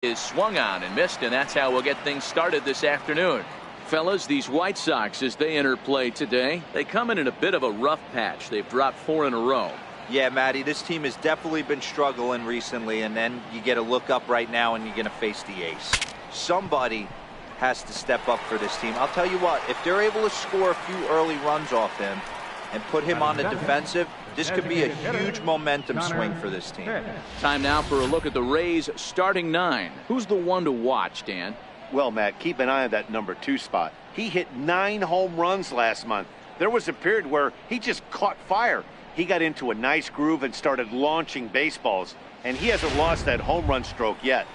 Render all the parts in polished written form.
Is swung on and missed, and that's how we'll get things started this afternoon. Fellas, these White Sox, as they enter play today, they come in a bit of a rough patch. They've dropped 4 in a row. Yeah, Matty, this team has definitely been struggling recently, and then you get a look up right now and you're going to face the ace. Somebody has to step up for this team. I'll tell you what, if they're able to score a few early runs off him and put him on the defensive, this could be a huge momentum swing for this team. Time now for a look at the Rays starting 9. Who's the one to watch, Dan? Well, Matt, keep an eye on that number 2 spot. He hit 9 home runs last month. There was a period where he just caught fire. He got into a nice groove and started launching baseballs, and he hasn't lost that home run stroke yet.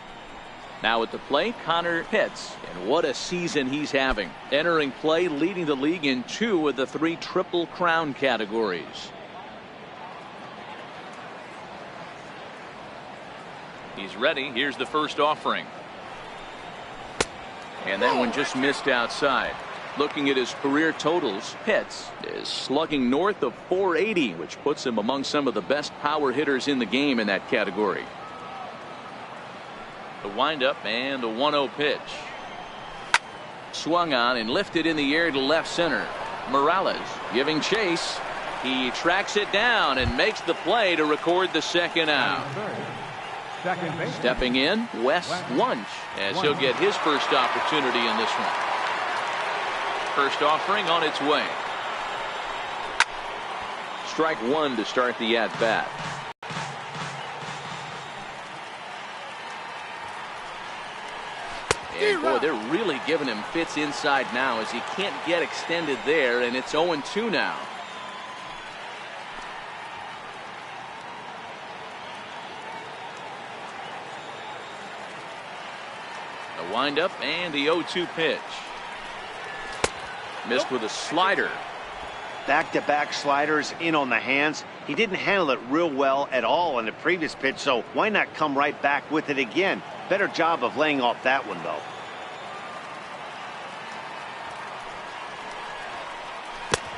Now at the plate, Connor Pitts, and what a season he's having. Entering play, leading the league in 2 of the 3 Triple Crown categories. He's ready. Here's the first offering. And that one just missed outside. Looking at his career totals, Pitts is slugging north of .480, which puts him among some of the best power hitters in the game in that category. The windup and the 1-0 pitch. Swung on and lifted in the air to left center. Morales giving chase. He tracks it down and makes the play to record the second out. Stepping in, Wes Wunsch, as he'll get his first opportunity in this one. First offering on its way. Strike 1 to start the at-bat. And boy, they're really giving him fits inside now as he can't get extended there, and it's 0-2 now. The windup and the 0-2 pitch. Missed with a slider. Back-to-back sliders in on the hands. He didn't handle it real well at all in the previous pitch, so why not come right back with it again? Better job of laying off that one, though.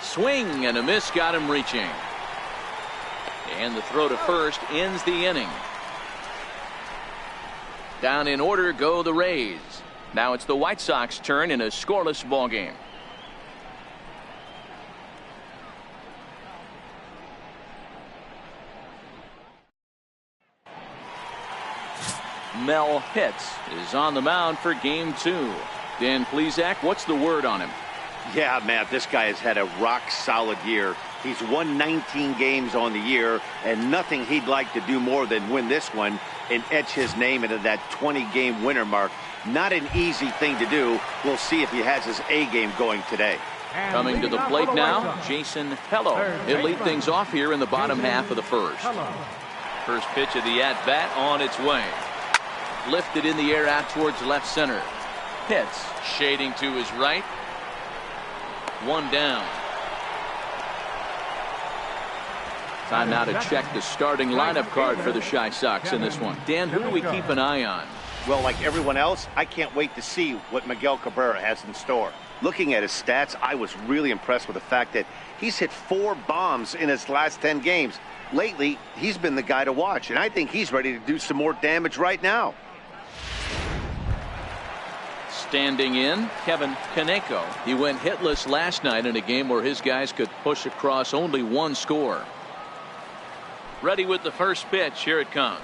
Swing and a miss got him reaching. And the throw to first ends the inning. Down in order go the Rays. Now it's the White Sox turn in a scoreless ball game. Mel Pitts is on the mound for game 2. Dan Plesac, what's the word on him? Yeah, Matt, this guy has had a rock-solid year. He's won 19 games on the year, and nothing he'd like to do more than win this one and etch his name into that 20-game winner mark. Not an easy thing to do. We'll see if he has his A game going today. Coming to the plate now, Jason Hello. He'll lead things off here in the bottom half of the first. First pitch of the at-bat on its way. Lifted in the air out towards left center. Pitts shading to his right. One down. Time now to check the starting lineup card for the Chi Sox in this one. Dan, who do we keep an eye on? Well, like everyone else, I can't wait to see what Miguel Cabrera has in store. Looking at his stats, I was really impressed with the fact that he's hit 4 bombs in his last 10 games. Lately, he's been the guy to watch, and I think he's ready to do some more damage right now. Standing in, Kevin Kaneko. He went hitless last night in a game where his guys could push across only 1 score. Ready with the first pitch. Here it comes.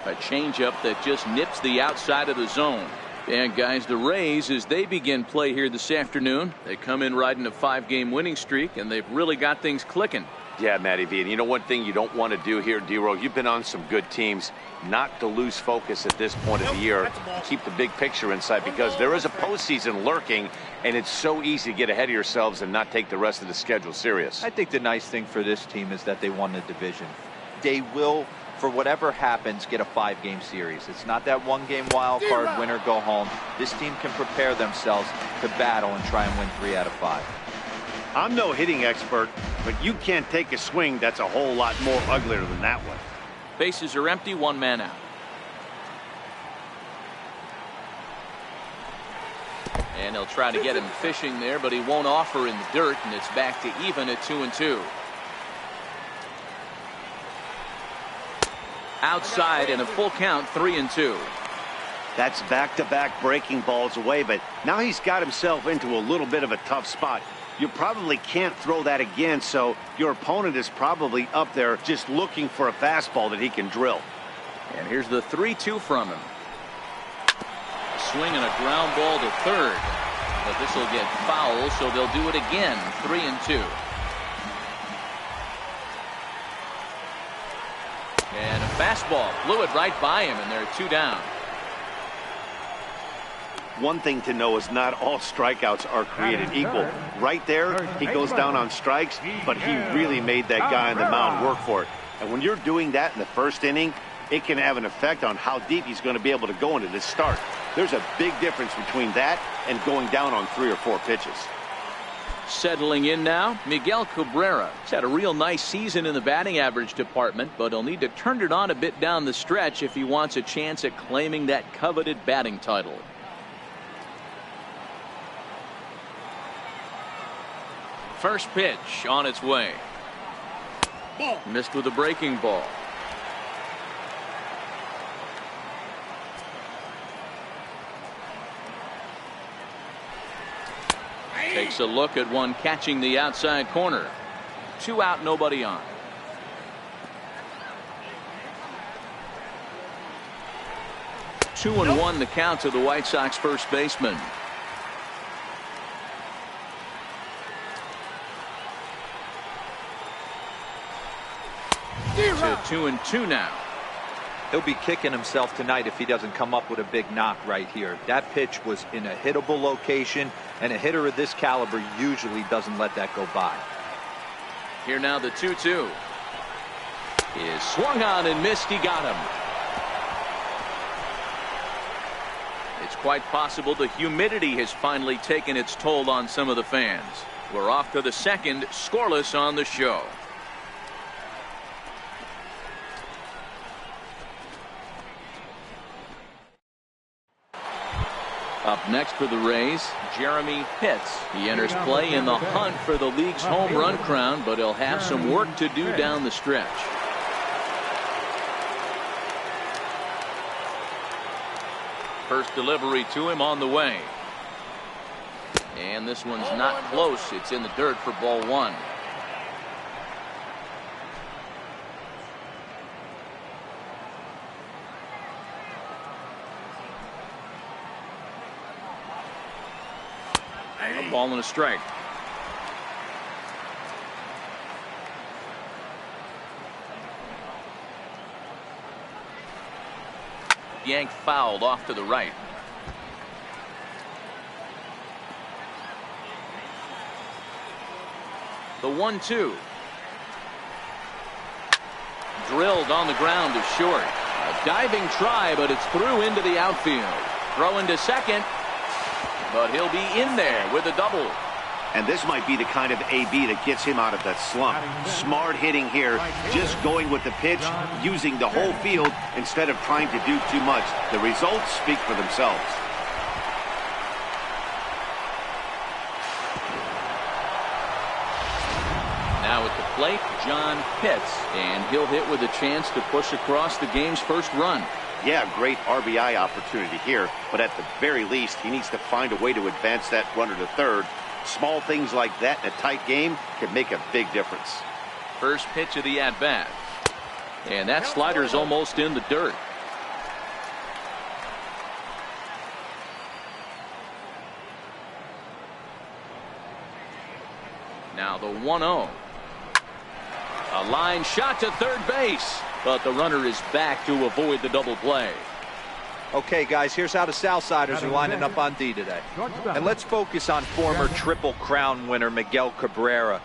A changeup that just nips the outside of the zone. And guys, the Rays, as they begin play here this afternoon, they come in riding a 5-game winning streak, and they've really got things clicking. Yeah, Matty V. And you know one thing you don't want to do here, D-Row, you've been on some good teams, not to lose focus at this point of the year. Keep the big picture in sight, because there is a postseason lurking, and it's so easy to get ahead of yourselves and not take the rest of the schedule serious. I think the nice thing for this team is that they won the division. They will, for whatever happens, get a 5-game series. It's not that 1-game wild card, winner go home. This team can prepare themselves to battle and try and win 3 out of 5. I'm no hitting expert, but you can't take a swing that's a whole lot more uglier than that one. Bases are empty, 1 man out. And he'll try to get him fishing there, but he won't offer in the dirt, and it's back to even at 2-2. Outside and a full count, 3-2. That's back-to-back breaking balls away, but now he's got himself into a little bit of a tough spot. You probably can't throw that again, so your opponent is probably up there just looking for a fastball that he can drill. And here's the 3-2 from him. Swing and a ground ball to third. But this will get foul, so they'll do it again. 3-2. And a fastball blew it right by him, and they're 2 down. One thing to know is not all strikeouts are created equal. Right there, he goes down on strikes, but he really made that guy on the mound work for it. And when you're doing that in the first inning, it can have an effect on how deep he's going to be able to go into this start. There's a big difference between that and going down on 3 or 4 pitches. Settling in now, Miguel Cabrera. He's had a real nice season in the batting average department, but he'll need to turn it on a bit down the stretch if he wants a chance at claiming that coveted batting title. First pitch on its way. Missed with a breaking ball. Takes a look at one catching the outside corner. 2 out, nobody on. Two and one the count to the White Sox first baseman. To 2-2 now. He'll be kicking himself tonight if he doesn't come up with a big knock right here. That pitch was in a hittable location, and a hitter of this caliber usually doesn't let that go by. Here now the 2-2 is swung on and missed. He got him. It's quite possible the humidity has finally taken its toll on some of the fans. We're off to the second, scoreless on the show. Up next for the Rays, Jeremy Pitts. He enters play in the hunt for the league's home run crown, but he'll have some work to do down the stretch. First delivery to him on the way. And this one's not close. It's in the dirt for ball 1. A ball and a strike. Yank fouled off to the right. The 1-2. Drilled on the ground to short. A diving try, but it's through into the outfield. Throw into second. But he'll be in there with a double. And this might be the kind of AB that gets him out of that slump. Smart hitting here, just going with the pitch, using the whole field instead of trying to do too much. The results speak for themselves. Now at the plate, John Pitts, and he'll hit with a chance to push across the game's first run. Yeah, great RBI opportunity here, but at the very least, he needs to find a way to advance that runner to third. Small things like that in a tight game can make a big difference. First pitch of the at-bat. And that slider's almost in the dirt. Now the 1-0. A line shot to third base, but the runner is back to avoid the double play. Okay, guys, here's how the Southsiders are lining up on D today. And let's focus on former Triple Crown winner Miguel Cabrera.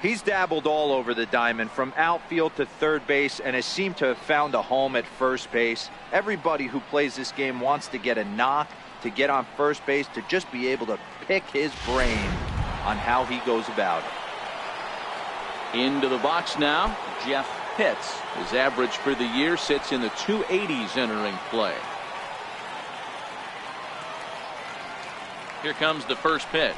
He's dabbled all over the diamond, from outfield to third base, and has seemed to have found a home at first base. Everybody who plays this game wants to get a knock, to get on first base, to just be able to pick his brain on how he goes about it. Into the box now, Jeff Pitts. His average for the year sits in the 280s entering play. Here comes the first pitch.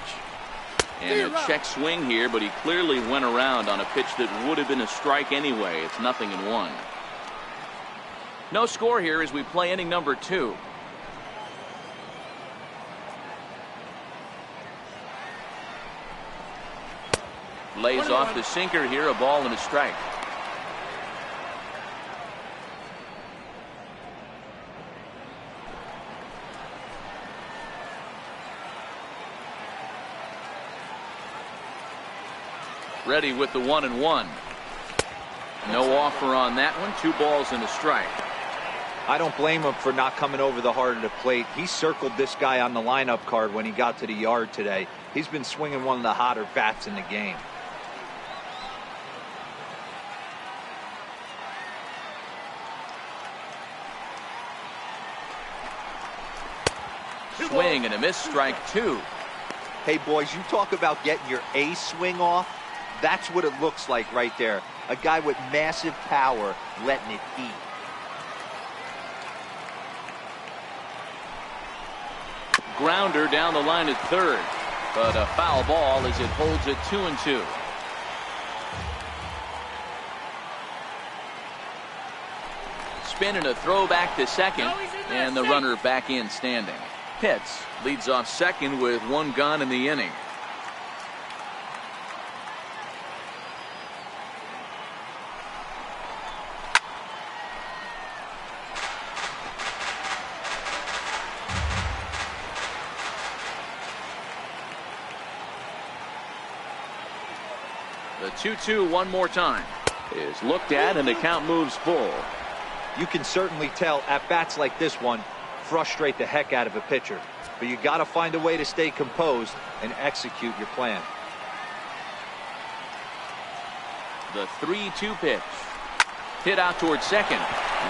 And a check swing here, but he clearly went around on a pitch that would have been a strike anyway. It's 0-1. No score here as we play inning number 2. Lays off the sinker here, a ball and a strike. Ready with the 1-1. No offer on that one. 2 balls and a strike. I don't blame him for not coming over the heart of the plate. He circled this guy on the lineup card when he got to the yard today. He's been swinging one of the hotter bats in the game. Swing and a miss, strike 2. Hey, boys, you talk about getting your ace swing off. That's what it looks like right there. A guy with massive power letting it eat. Grounder down the line at third, but a foul ball as it holds it 2-2. Spin and a throw back to second, and the runner back in standing. Pitts leads off second with 1 gone in the inning. The 2-2 one more time is looked at, and the count moves full. You can certainly tell at bats like this one frustrate the heck out of a pitcher, but you got to find a way to stay composed and execute your plan. The 3-2 pitch hit out towards second.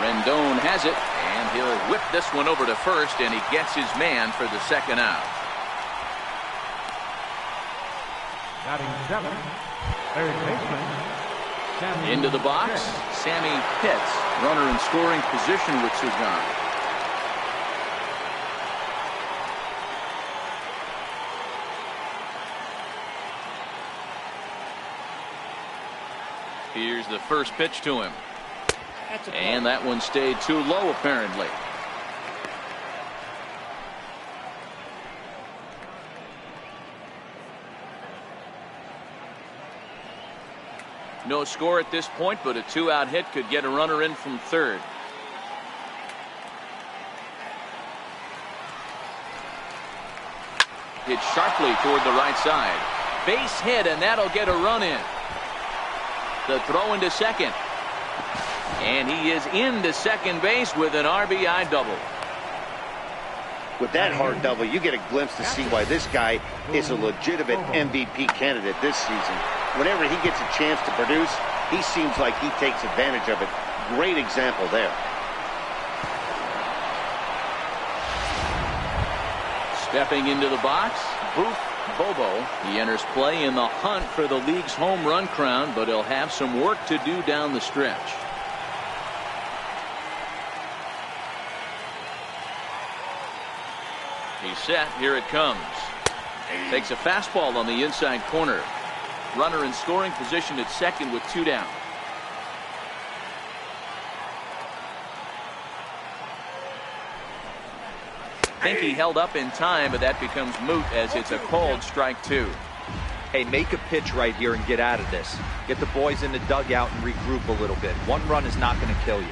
Rendon has it, and he'll whip this one over to first, and he gets his man for the second out. Batting 7, third baseman, Sammy. Into the box, Sammy Pitts, runner in scoring position with 2 gone. Here's the first pitch to him. And that one stayed too low, apparently. No score at this point, but a 2-out hit could get a runner in from third. Hit sharply toward the right side. Base hit, and that'll get a run in. The throw into second. And he is into second base with an RBI double. With that hard double, you get a glimpse to see why this guy is a legitimate MVP candidate this season. Whenever he gets a chance to produce, he seems like he takes advantage of it. Great example there. Stepping into the box, Booth Bobo. He enters play in the hunt for the league's home run crown, but he'll have some work to do down the stretch. He's set. Here it comes. Takes a fastball on the inside corner. Runner in scoring position at second with 2 down. I think he held up in time, but that becomes moot as it's a called strike 2. Hey, make a pitch right here and get out of this. Get the boys in the dugout and regroup a little bit. 1 run is not going to kill you.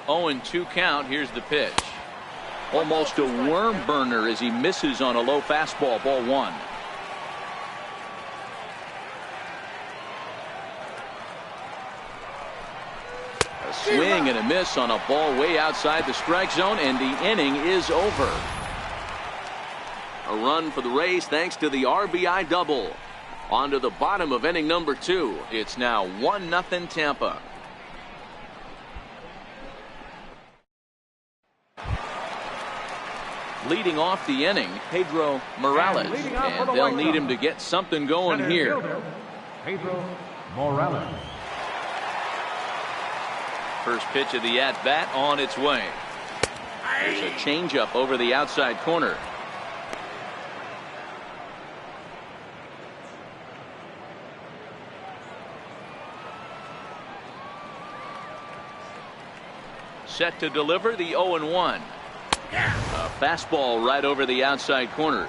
Oh, and 2 count. Here's the pitch. Almost a worm burner as he misses on a low fastball. Ball 1. A swing and a miss on a ball way outside the strike zone, and the inning is over. A run for the Rays thanks to the RBI double. On to the bottom of inning number 2. It's now 1-0 Tampa. Leading off the inning, Pedro Morales, and they'll need him to get something going here. Pedro Morales. First pitch of the at-bat on its way. There's a changeup over the outside corner. Set to deliver the 0-1. A fastball right over the outside corner.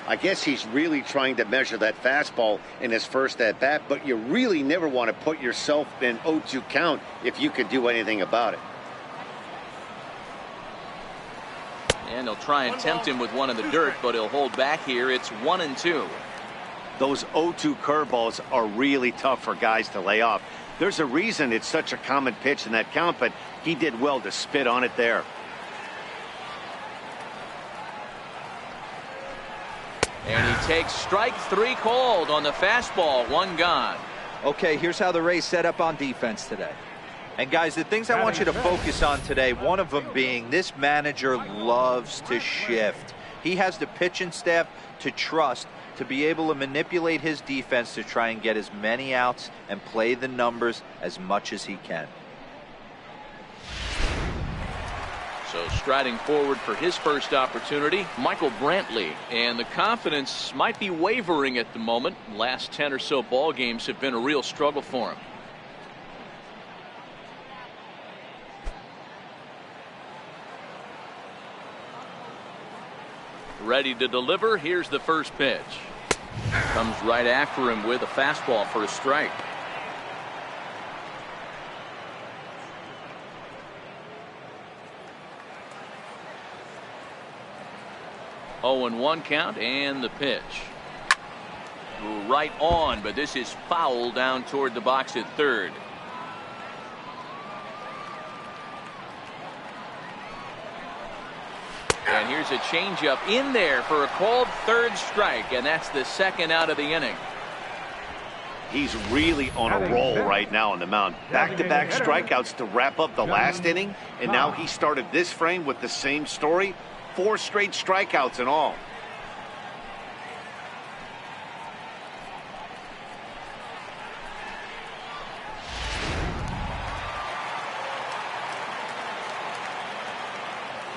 I guess he's really trying to measure that fastball in his first at-bat, but you really never want to put yourself in 0-2 count if you could do anything about it. And he'll try and tempt him with one in the dirt, but he'll hold back here. It's 1-2. Those 0-2 curveballs are really tough for guys to lay off. There's a reason it's such a common pitch in that count, but he did well to spit on it there. And he takes strike 3 called on the fastball. 1 gone. Okay, here's how the Rays set up on defense today. And guys, the things I want you to focus on today, one of them being this manager loves to shift. He has the pitching staff to trust to be able to manipulate his defense to try and get as many outs and play the numbers as much as he can. So striding forward for his first opportunity, Michael Brantley. And the confidence might be wavering at the moment. Last 10 or so ball games have been a real struggle for him. Ready to deliver. Here's the first pitch. Comes right after him with a fastball for a strike. Oh, and 1 count, and the pitch. Right on, but this is foul down toward the box at third. And here's a changeup in there for a called third strike, and that's the second out of the inning. He's really on a roll right now on the mound. Back-to-back strikeouts to wrap up the last inning, and now he started this frame with the same story. 4 straight strikeouts in all.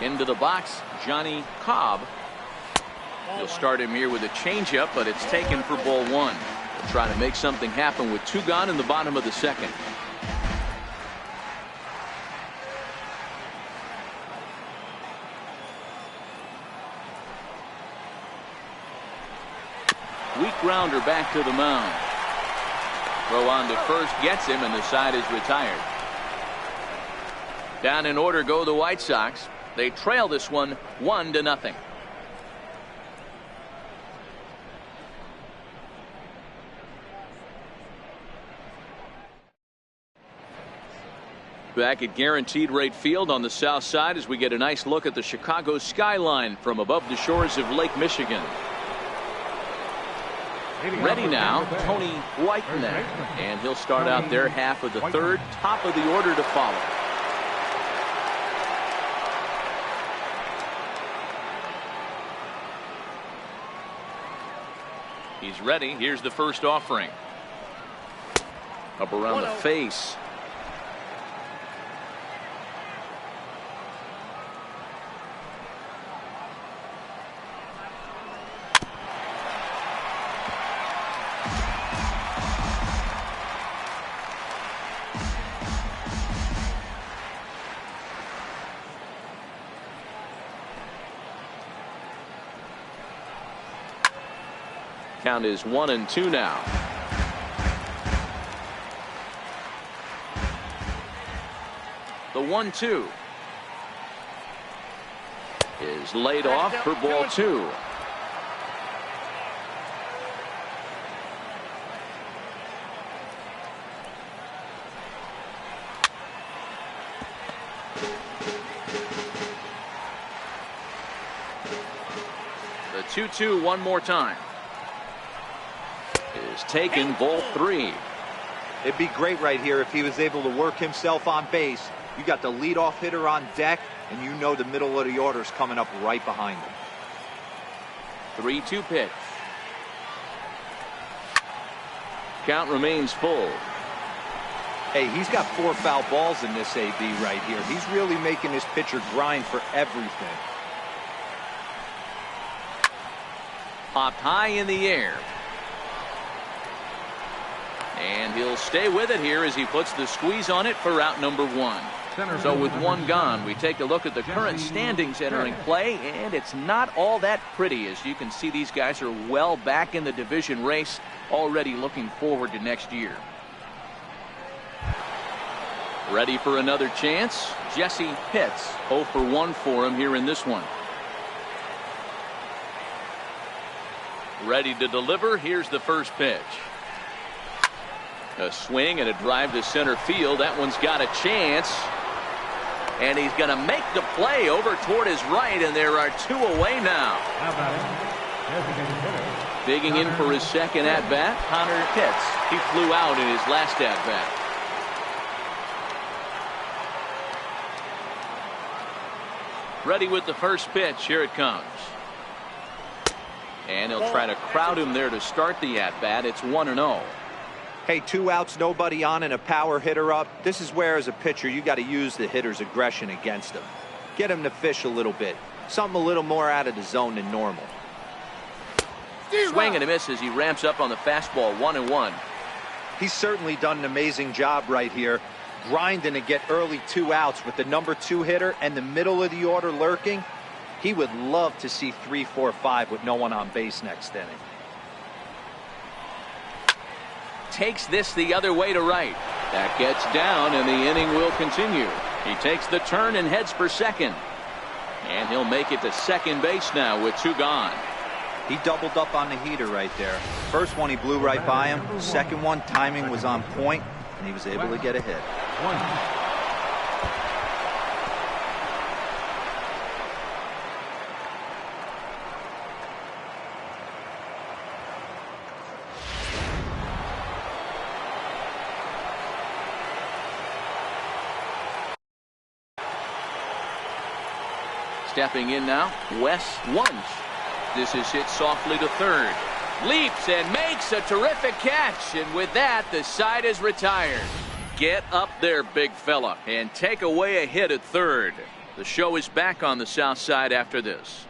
Into the box, Johnny Cobb. You'll start him here with a changeup, but it's taken for ball 1. They'll try to make something happen with 2 gone in the bottom of the second. Weak grounder back to the mound. Throw on to first gets him, and the side is retired. Down in order go the White Sox. They trail this one 1-0. Back at Guaranteed Rate Field on the south side as we get a nice look at the Chicago skyline from above the shores of Lake Michigan. Ready now, Tony Whitener, and he'll start out their half of the third, top of the order to follow. He's ready. Here's the first offering. Up around the face. Count is 1-2 now. The 1-2 is laid off for ball 2. The 2-2 one more time. Is taken, ball 3. It'd be great right here if he was able to work himself on base. You got the leadoff hitter on deck, and you know the middle of the order is coming up right behind him. 3-2 pitch. Count remains full. Hey, he's got 4 foul balls in this AB right here. He's really making his pitcher grind for everything. Popped high in the air. And he'll stay with it here as he puts the squeeze on it for out number 1. So with one gone, we take a look at the current standings entering play, and it's not all that pretty. As you can see, these guys are well back in the division race, already looking forward to next year. Ready for another chance? Jesse Pitts, 0 for 1 for him here in this one. Ready to deliver. Here's the first pitch. A swing and a drive to center field. That one's got a chance. And he's going to make the play over toward his right, and there are 2 away now. Digging in for his second at-bat, Connor Pitts. He flew out in his last at-bat. Ready with the first pitch. Here it comes. And he'll try to crowd him there to start the at-bat. It's 1-0. Hey, 2 outs, nobody on, and a power hitter up. This is where, as a pitcher, you got to use the hitter's aggression against him. Get him to fish a little bit. Something a little more out of the zone than normal. Swing and a miss as he ramps up on the fastball. 1-1. He's certainly done an amazing job right here, grinding to get early 2 outs with the number 2 hitter and the middle of the order lurking. He would love to see 3, 4, 5 with no one on base next inning. Takes this the other way to right. That gets down, and the inning will continue. He takes the turn and heads for second. And he'll make it to second base now with 2 gone. He doubled up on the heater right there. First one, he blew right by him. Second one, timing was on point, and he was able to get a hit. Stepping in now, Wes Wunsch. This is hit softly to third. Leaps and makes a terrific catch. And with that, the side is retired. Get up there, big fella, and take away a hit at third. The show is back on the south side after this.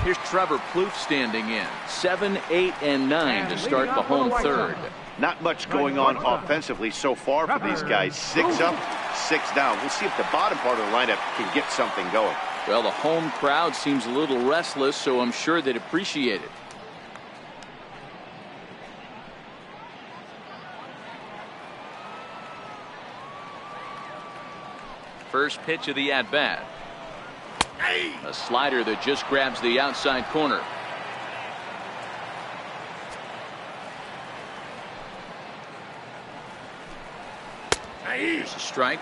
Here's Trevor Plouffe standing in. 7, 8, and 9 to start the home third. Not much going on offensively so far for these guys. 6 up, 6 down. We'll see if the bottom part of the lineup can get something going. Well, the home crowd seems a little restless, so I'm sure they'd appreciate it. First pitch of the at-bat. A slider that just grabs the outside corner. Here's a strike.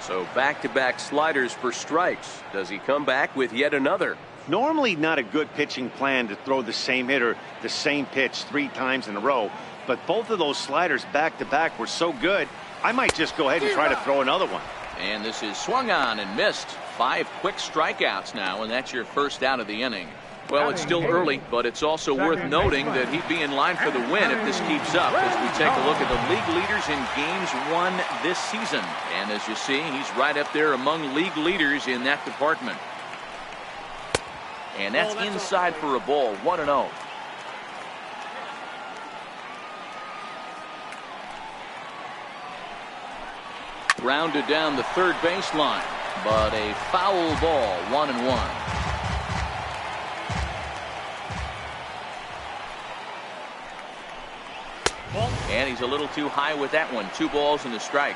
So back-to-back sliders for strikes. Does he come back with yet another? Normally not a good pitching plan to throw the same hitter the same pitch 3 times in a row, but both of those sliders back-to-back were so good, I might just go ahead and try to throw another one. And this is swung on and missed. 5 quick strikeouts now, and that's your first out of the inning. Well, it's still early, but it's also worth noting that he'd be in line for the win if this keeps up, as we take a look at the league leaders in games won this season. And as you see, he's right up there among league leaders in that department. And that's inside for a ball. 1-0. Grounded down the third baseline, but a foul ball. 1-1. And he's a little too high with that one. 2 balls and a strike.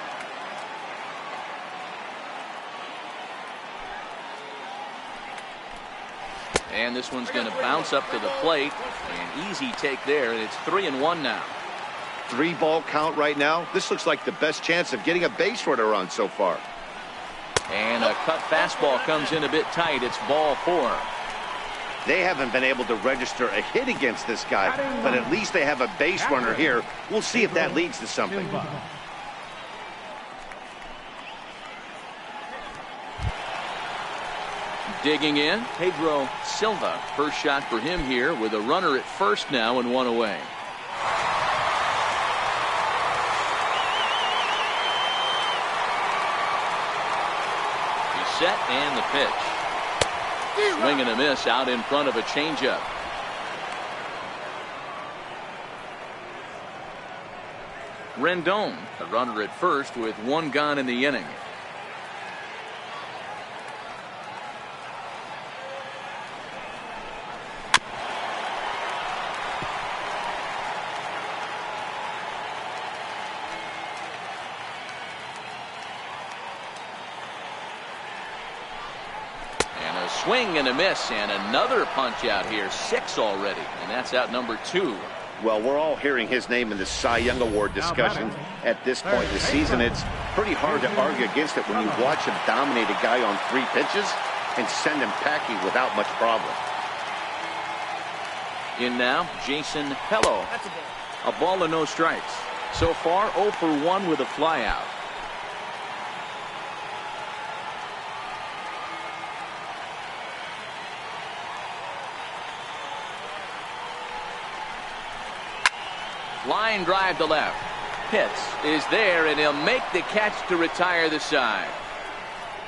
And this one's going to bounce up to the plate. An easy take there, and it's 3-1 now. 3-ball count right now. This looks like the best chance of getting a base runner on so far. And a cut fastball comes in a bit tight. It's ball 4. They haven't been able to register a hit against this guy, but at least they have a base runner here. We'll see if that leads to something. Digging in, Pedro Silva. First shot for him here with a runner at first now and 1 away. He's set and the pitch. Swing and a miss out in front of a changeup. Rendon, the runner at first with one gone in the inning. Swing and a miss, and another punch out here. 6 already, and that's out number 2. Well, we're all hearing his name in the Cy Young Award discussion at this point in the season. It's pretty hard to argue against it when you watch him dominate a guy on 3 pitches and send him packing without much problem. In now, Jason Hello. A ball and no strikes. So far, 0 for 1 with a flyout. Line drive to left. Pitts is there, and he'll make the catch to retire the side.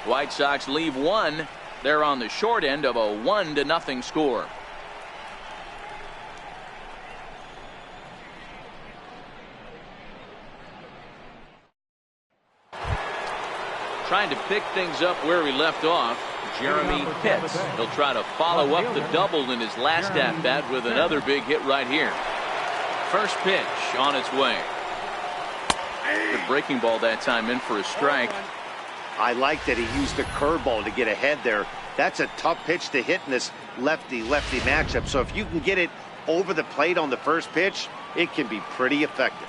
White Sox leave 1. They're on the short end of a 1-0 score. Trying to pick things up where he left off, Jeremy Pitts. He'll try to follow up the double in his last at-bat with another big hit right here. First pitch on its way. The breaking ball that time in for a strike. I like that he used the curveball to get ahead there. That's a tough pitch to hit in this lefty-lefty matchup. So if you can get it over the plate on the first pitch, it can be pretty effective.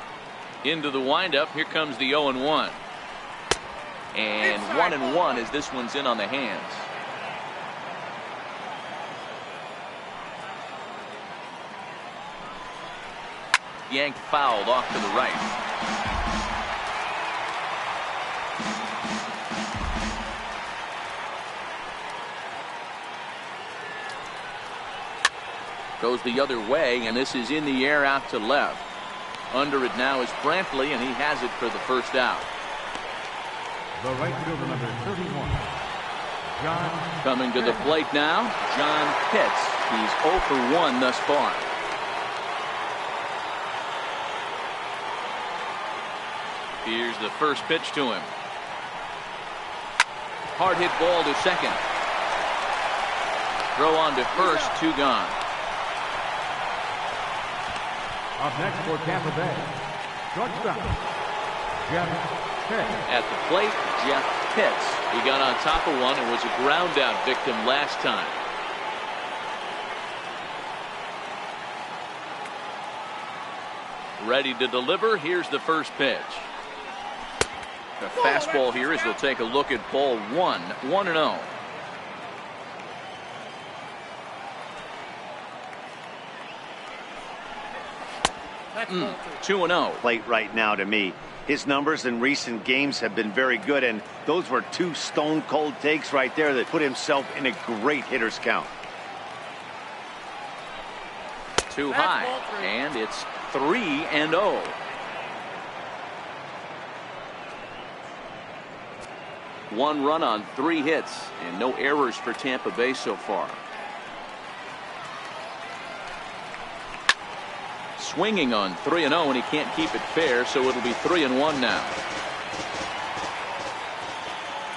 Into the windup. Here comes the 0-1. And 1-1 as this one's in on the hands. Yanked fouled off to the right. Goes the other way, and this is in the air out to left. Under it now is Brantley, and he has it for the first out. The right fielder, number 31, John. Coming to the plate now, John Pitts. He's 0 for 1 thus far. Here's the first pitch to him. Hard hit ball to second. Throw on to first, 2 gone. Up next for Tampa Bay, shortstop, Jeff Pitts. At the plate, Jeff Pitts. He got on top of one and was a ground out victim last time. Ready to deliver. Here's the first pitch. The fastball here as we'll take a look at ball 1. 1-0. Mm, 2-0. Plate right now to me. His numbers in recent games have been very good, and those were 2 stone cold takes right there that put himself in a great hitter's count. Too high, and it's 3-0. One run on 3 hits, and no errors for Tampa Bay so far. Swinging on 3-0, and he can't keep it fair, so it'll be 3-1 now.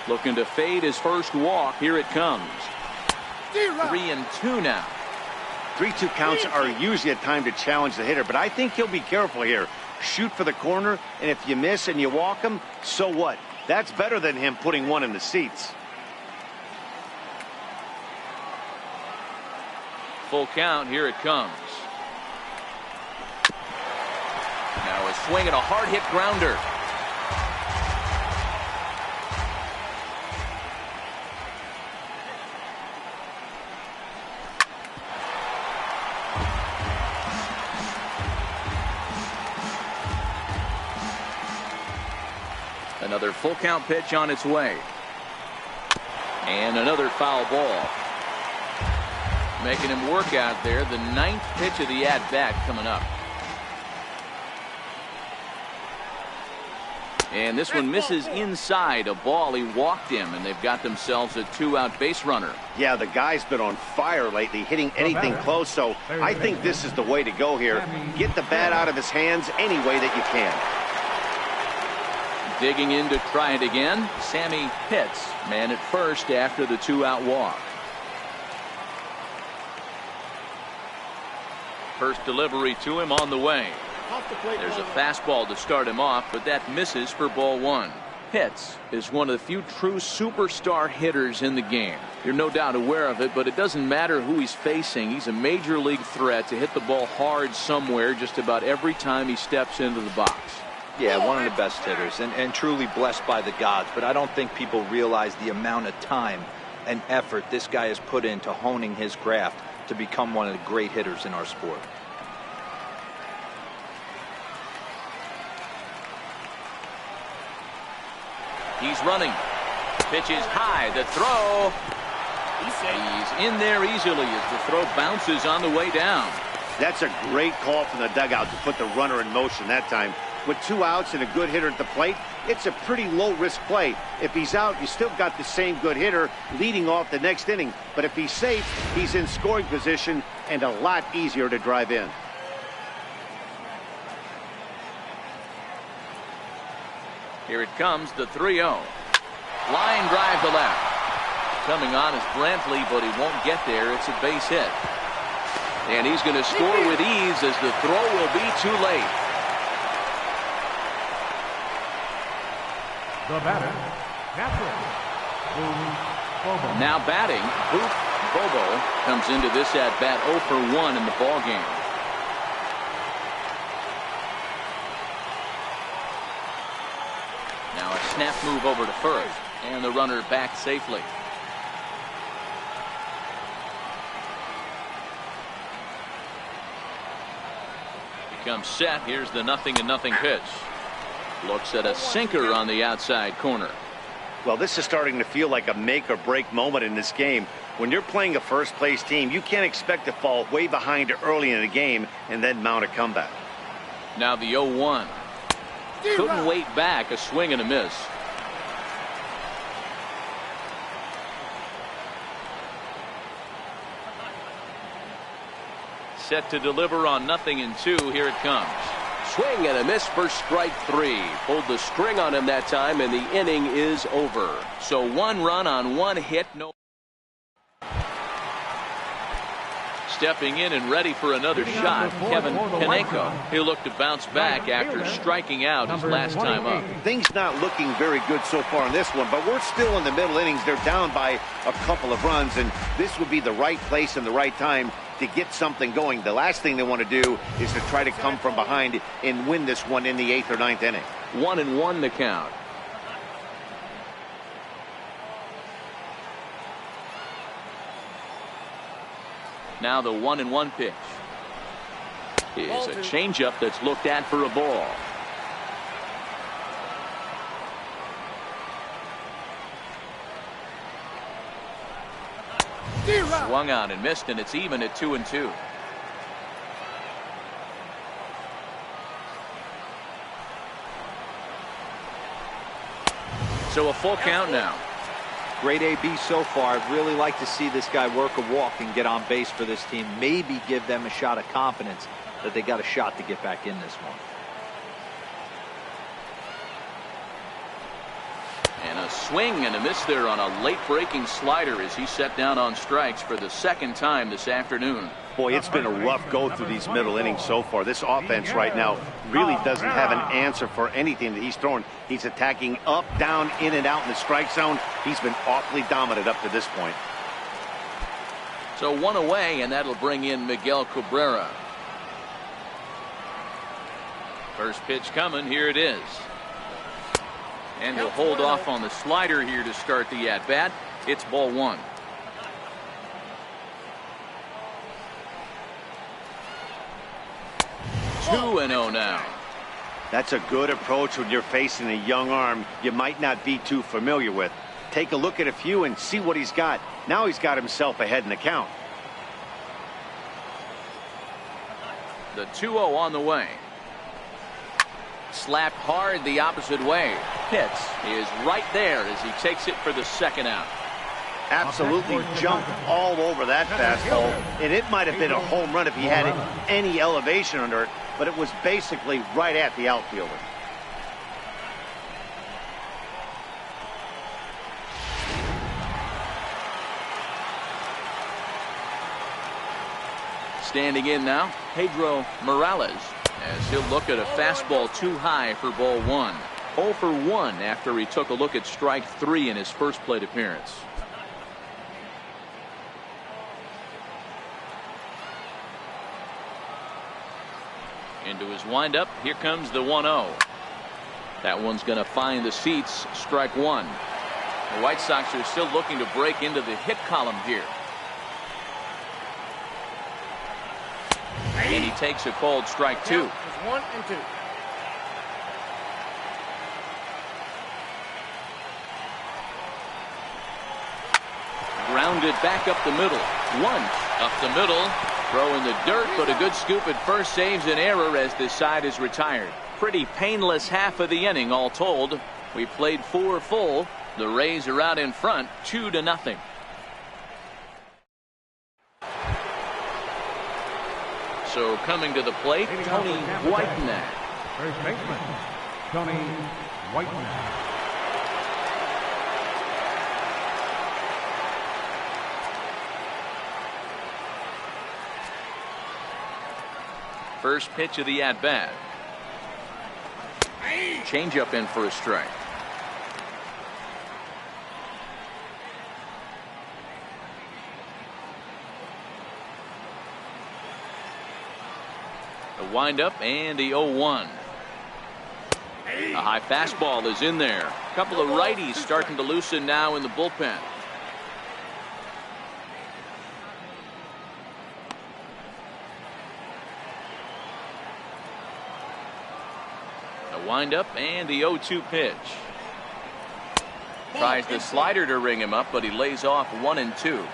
Looking to fade his first walk. Here it comes. 3-2 now. 3-2 counts are usually a time to challenge the hitter, but I think he'll be careful here. Shoot for the corner, and if you miss and you walk him, so what? That's better than him putting one in the seats. Full count. Here it comes. Now a swing and a hard hit grounder. Another full count pitch on its way. And another foul ball. Making him work out there. The 9th pitch of the at-bat coming up. And this one misses inside. A ball. He walked him, and they've got themselves a 2-out base runner. Yeah, the guy's been on fire lately, hitting anything close, so I think this is the way to go here. Get the bat out of his hands any way that you can. Digging in to try it again, Sammy Pitts, man at first after the 2-out walk. First delivery to him on the way. There's a fastball to start him off, but that misses for ball 1. Pitts is one of the few true superstar hitters in the game. You're no doubt aware of it, but it doesn't matter who he's facing. He's a major league threat to hit the ball hard somewhere just about every time he steps into the box. Yeah, one of the best hitters and truly blessed by the gods, but I don't think people realize the amount of time and effort this guy has put into honing his craft to become one of the great hitters in our sport. He's running. Pitch is high. The throw. He's in there easily as the throw bounces on the way down. That's a great call from the dugout to put the runner in motion that time. With 2 outs and a good hitter at the plate, it's a pretty low-risk play. If he's out, you still got the same good hitter leading off the next inning. But if he's safe, he's in scoring position and a lot easier to drive in. Here it comes, the 3-0. Line drive to left. Coming on is Brantley, but he won't get there. It's a base hit. And he's going to score with ease as the throw will be too late. The batter, Catherine. Now batting, Boop Bobo comes into this at-bat 0 for 1 in the ballgame. Now a snap move over to first, and the runner back safely. Becomes set. Here's the 0-0 pitch. Looks at a sinker on the outside corner. Well, this is starting to feel like a make or break moment in this game. When you're playing a first place team, you can't expect to fall way behind early in the game and then mount a comeback. Now the 0-1. Couldn't wait back. A swing and a miss. Set to deliver on 0-2. Here it comes. Swing and a miss for strike 3. Pulled the string on him that time, and the inning is over. So 1 run on 1 hit. No. Stepping in and ready for another shot, Kevin Kaneko. He'll look to bounce back after striking out his last time up. Things not looking very good so far in this one, but we're still in the middle innings. They're down by a couple of runs, and this would be the right place and the right time to get something going. The last thing they want to do is to try to come from behind and win this one in the 8th or 9th inning. 1-1 the count. Now the 1-1 pitch is a changeup that's looked at for a ball. Swung on and missed, and it's even at 2-2. So a full count now. Great AB so far. I'd really like to see this guy work a walk and get on base for this team. Maybe give them a shot of confidence that they got a shot to get back in this one. And a swing and a miss there on a late breaking slider as he set down on strikes for the 2nd time this afternoon. Boy, it's been a rough go through these middle innings so far. This offense right now really doesn't have an answer for anything that he's throwing. He's attacking up, down, in and out in the strike zone. He's been awfully dominant up to this point. So 1 away, and that'll bring in Miguel Cabrera. First pitch coming. Here it is. And he'll hold off on the slider here to start the at-bat. It's ball 1. Two and 0 now. That's a good approach when you're facing a young arm you might not be too familiar with. Take a look at a few and see what he's got. Now he's got himself ahead in the count. The 2-0 on the way. Slapped hard the opposite way. Pitts is right there as he takes it for the 2nd out. Absolutely jumped all over that fastball, and it might have been a home run if he had any elevation under it, but it was basically right at the outfielder. Standing in now, Pedro Morales, as he'll look at a fastball too high for ball 1. 0 for 1 after he took a look at strike 3 in his first plate appearance. Into his windup. Here comes the 1-0. That one's going to find the seats. Strike 1. The White Sox are still looking to break into the hit column here. And he takes a called strike 2. 1 and 2. Grounded back up the middle. 1 up the middle. Throw in the dirt, but a good scoop at first saves an error as this side is retired. Pretty painless half of the inning all told. We played 4 full. The Rays are out in front 2-0. So coming to the plate, Tony Whitenack. First baseman, Tony Whitenack. First pitch of the at-bat. Changeup in for a strike. The windup and the 0-1. A high fastball is in there. A couple of righties starting to loosen now in the bullpen. The windup and the 0-2 pitch. Tries the slider to ring him up, but he lays off 1 and 2.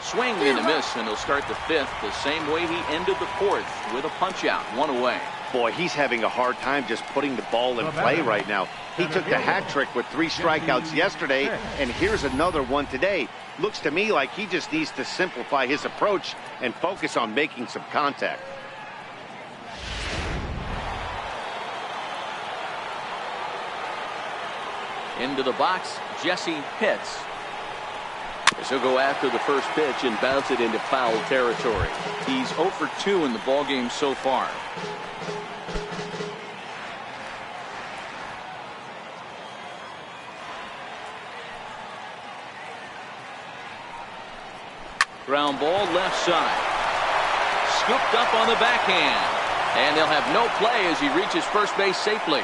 Swing and a miss, and he'll start the 5th the same way he ended the 4th with a punch out, 1 away. Boy, he's having a hard time just putting the ball in play right now. He took the hat trick with 3 strikeouts yesterday, and here's another one today. Looks to me like he just needs to simplify his approach and focus on making some contact. Into the box, Jesse Pitts. As he'll go after the first pitch and bounce it into foul territory. He's 0 for 2 in the ballgame so far. Ground ball left side. Scooped up on the backhand. And they'll have no play as he reaches first base safely.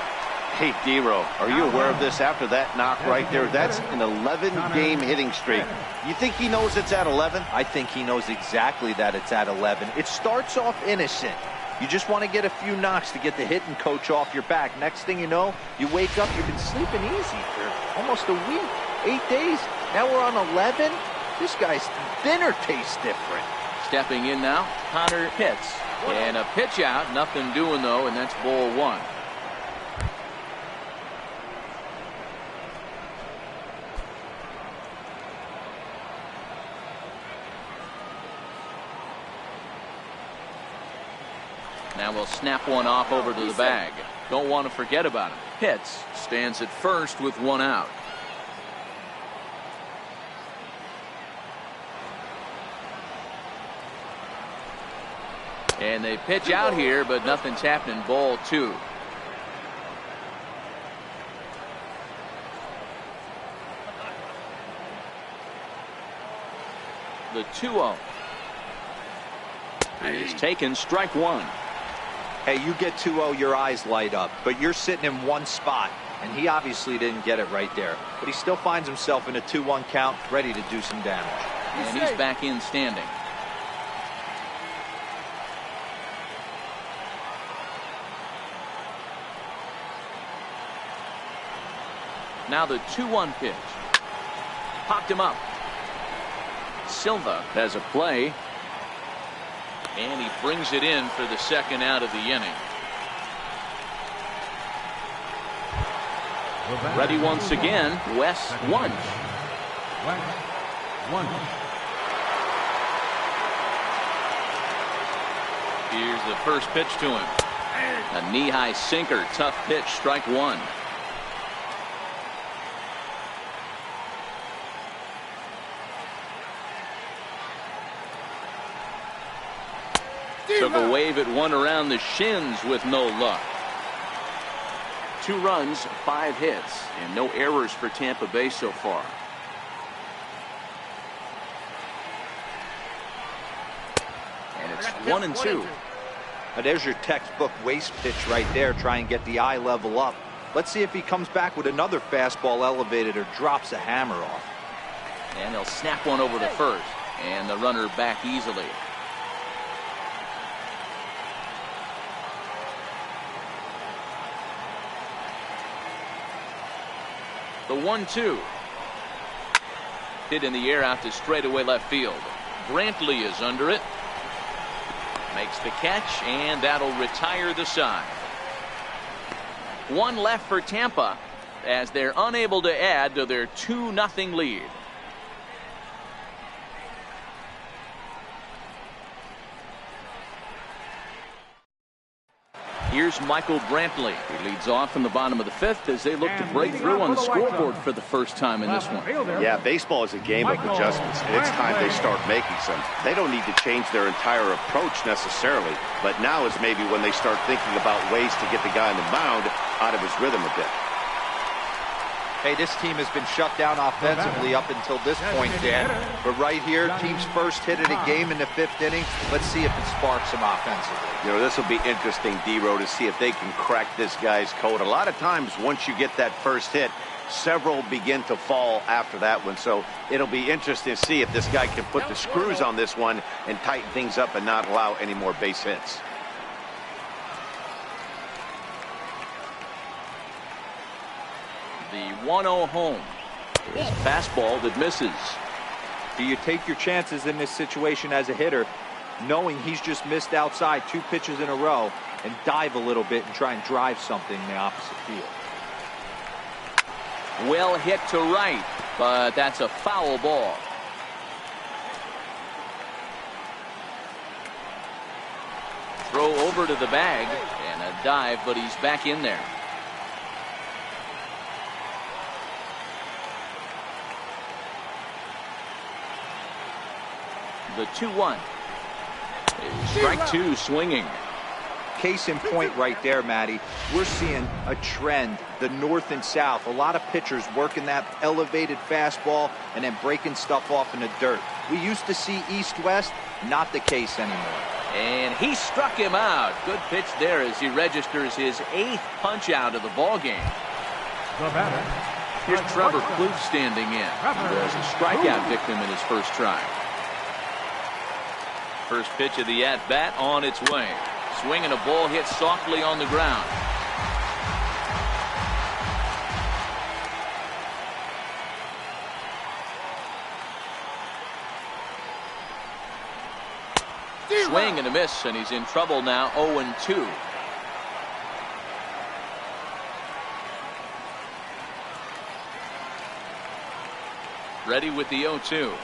Hey, D-Row, are you aware of this after that knock right there? That's an 11-game hitting streak. You think he knows it's at 11? I think he knows exactly that it's at 11. It starts off innocent. You just want to get a few knocks to get the hitting coach off your back. Next thing you know, you wake up, you've been sleeping easy for almost a week, 8 days. Now we're on 11. This guy's dinner tastes different. Stepping in now, Connor Pitts. And a pitch out, nothing doing though, and that's ball 1. Now we'll snap one off over to the bag. Don't want to forget about him. Pitts stands at first with 1 out. And they pitch out here, but nothing's happening. Ball 2. The 2-0 is taken. Strike 1. Hey, you get 2-0, your eyes light up, but you're sitting in one spot, and he obviously didn't get it right there. But he still finds himself in a 2-1 count, ready to do some damage. And he's back in standing. Now the 2-1 pitch. Popped him up. Silva has a play. And he brings it in for the second out of the inning. Ready once again, Wes Wunsch. Here's the first pitch to him. A knee-high sinker, tough pitch, strike 1. Took a wave at one around the shins with no luck. 2 runs, 5 hits, and no errors for Tampa Bay so far. And it's 1-2. Now there's your textbook waste pitch right there. Try and get the eye level up. Let's see if he comes back with another fastball elevated or drops a hammer off. And they'll snap one over to first. And the runner back easily. The 1-2. Hit in the air out to straightaway left field. Brantley is under it. Makes the catch, and that'll retire the side. 1 left for Tampa as they're unable to add to their 2-0 lead. Here's Michael Brantley. He leads off in the bottom of the 5th as they look to break through on the scoreboard for the first time in this one. Yeah, baseball is a game of adjustments, and it's time they start making some. They don't need to change their entire approach necessarily, but now is maybe when they start thinking about ways to get the guy on the mound out of his rhythm a bit. Hey, this team has been shut down offensively up until this point, Dan. But right here, team's first hit of the game in the 5th inning. Let's see if it sparks them offensively. You know, this will be interesting, D-Row, to see if they can crack this guy's code. A lot of times, once you get that first hit, several begin to fall after that one. So it'll be interesting to see if this guy can put the screws on this one and tighten things up and not allow any more base hits. The 1-0 home. It's fastball that misses. Do you take your chances in this situation as a hitter, knowing he's just missed outside 2 pitches in a row, and dive a little bit and try and drive something in the opposite field? Well hit to right, but that's a foul ball. Throw over to the bag and a dive, but he's back in there. The 2-1. Strike 2 swinging. Case in point right there, Matty. We're seeing a trend, the north and south. A lot of pitchers working that elevated fastball and then breaking stuff off in the dirt. We used to see east-west, not the case anymore. And he struck him out. Good pitch there as he registers his 8th punch out of the ball game. The batter. Here's Trevor Plouffe standing in. He was a strikeout victim in his first try. First pitch of the at-bat on its way. Swing and a ball hit softly on the ground. Swing and a miss, and he's in trouble now. 0-2. Ready with the 0-2.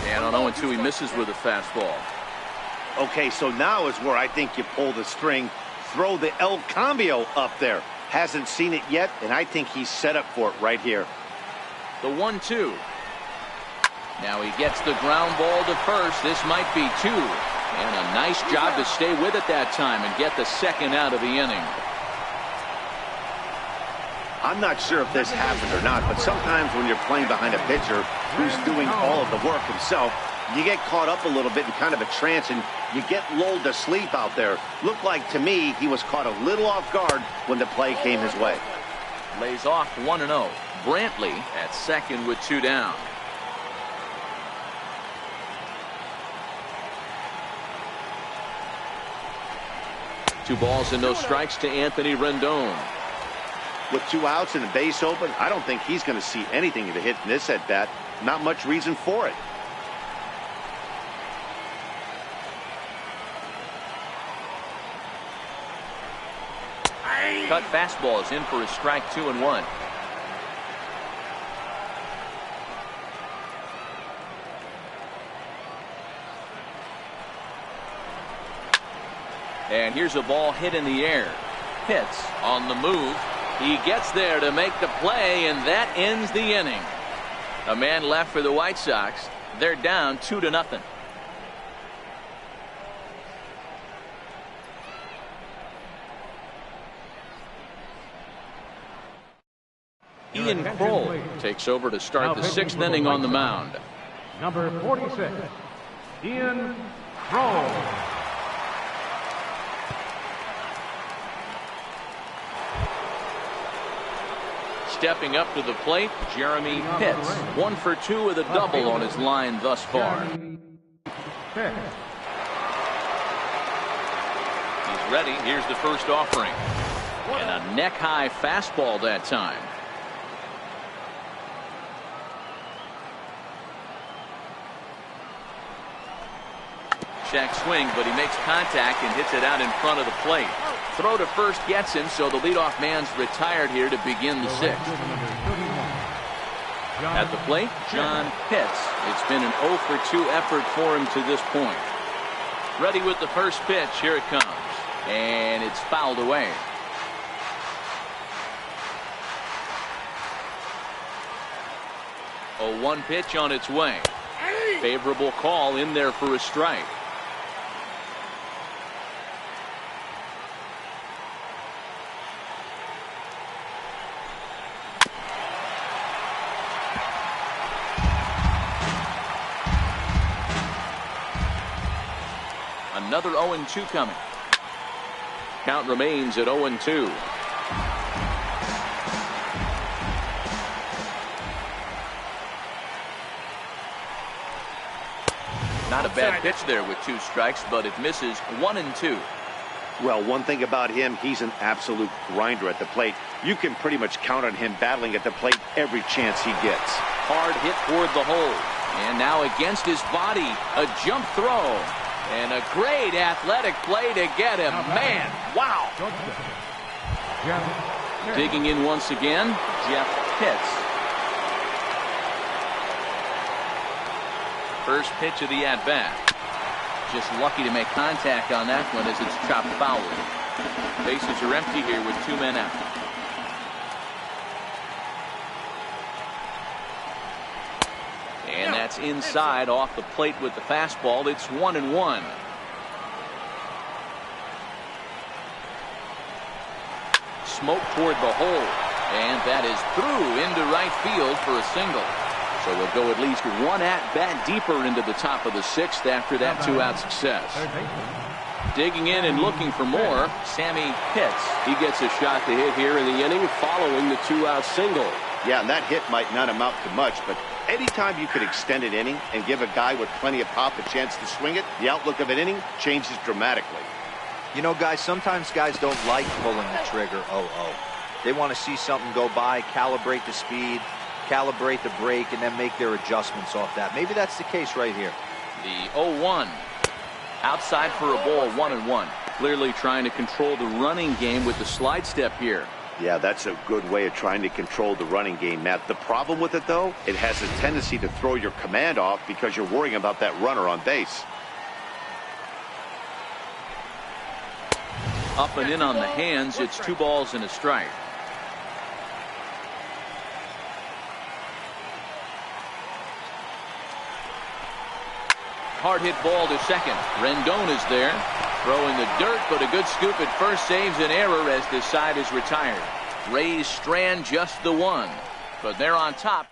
And on 0-2, he misses with a fastball. Okay, so now is where I think you pull the string. Throw the El Cambio up there. Hasn't seen it yet, and I think he's set up for it right here. The 1-2. Now he gets the ground ball to first. This might be 2. And a nice job to stay with it that time and get the second out of the inning. I'm not sure if this happened or not, but sometimes when you're playing behind a pitcher who's doing all of the work himself, you get caught up a little bit in kind of a trance and you get lulled to sleep out there. Looked like to me he was caught a little off guard when the play came his way. Lays off 1-0. Brantley at second with 2 down. Two balls and no strikes to Anthony Rendon. With 2 outs and a base open, I don't think he's going to see anything to hit in this at bat. Not much reason for it. Cut fastball is in for a strike. 2-1. And here's a ball hit in the air. Hits on the move. He gets there to make the play, and that ends the inning. A man left for the White Sox. They're down 2-0. Ian Kroll takes over to start the 6th inning on the mound. Number 46, Ian Kroll. Stepping up to the plate, Jeremy Pitts. 1 for 2 with a double on his line thus far. He's ready. Here's the first offering. And a neck-high fastball that time. Check swing, but he makes contact and hits it out in front of the plate. Throw to first gets him, so the leadoff man's retired here to begin the 6th. At the plate, John Pitts. It's been an 0 for 2 effort for him to this point. Ready with the first pitch. Here it comes. And it's fouled away. A 1 pitch on its way. Favorable call in there for a strike. Another 0-2 coming. Count remains at 0-2. Not a bad pitch there with 2 strikes, but it misses 1-2. Well, one thing about him, he's an absolute grinder at the plate. You can pretty much count on him battling at the plate every chance he gets. Hard hit toward the hole. And now against his body, a jump throw. And a great athletic play to get him. Man, wow. Digging in once again, Jeff Pitts. First pitch of the at-bat. Just lucky to make contact on that one as it's chopped foul. Bases are empty here with 2 men out. And that's inside off the plate with the fastball. It's 1-1. Smoke toward the hole. And that is through into right field for a single. So we'll go at least 1 at-bat deeper into the top of the 6th after that 2-out success. Digging in and looking for more, Sammy Pitts. He gets a shot to hit here in the inning following the 2-out single. Yeah, and that hit might not amount to much, but anytime you could extend an inning and give a guy with plenty of pop a chance to swing it, the outlook of an inning changes dramatically. You know, guys, sometimes guys don't like pulling the trigger 0-0. They want to see something go by, calibrate the speed, calibrate the break, and then make their adjustments off that. Maybe that's the case right here. The 0-1. Outside for a ball, 1-1. Clearly trying to control the running game with the slide step here. Yeah, that's a good way of trying to control the running game, Matt. The problem with it, though, it has a tendency to throw your command off because you're worrying about that runner on base. Up and in on the hands. It's 2 balls and a strike. Hard hit ball to second. Rendon is there. Throwing the dirt, but a good scoop at first saves an error as this side is retired. Rays strand just the 1, but they're on top.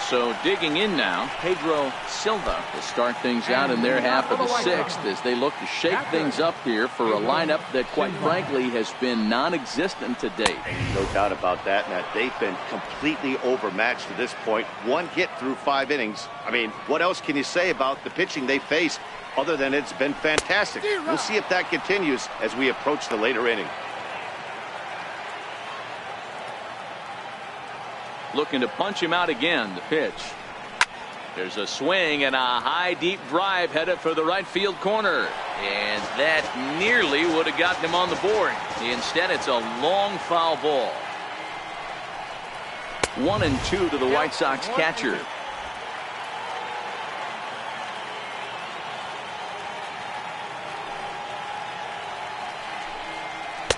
So digging in now, Pedro Silva to start things out in their half of the 6th as they look to shake things up here for a lineup that, quite frankly, has been non-existent to date. No doubt about that, Matt. They've been completely overmatched to this point. 1 hit through 5 innings. I mean, what else can you say about the pitching they face other than it's been fantastic? We'll see if that continues as we approach the later inning. Looking to punch him out again. The pitch. There's a swing and a high deep drive headed for the right field corner. And that nearly would have gotten him on the board. Instead, it's a long foul ball. 1-2 to the White Sox catcher.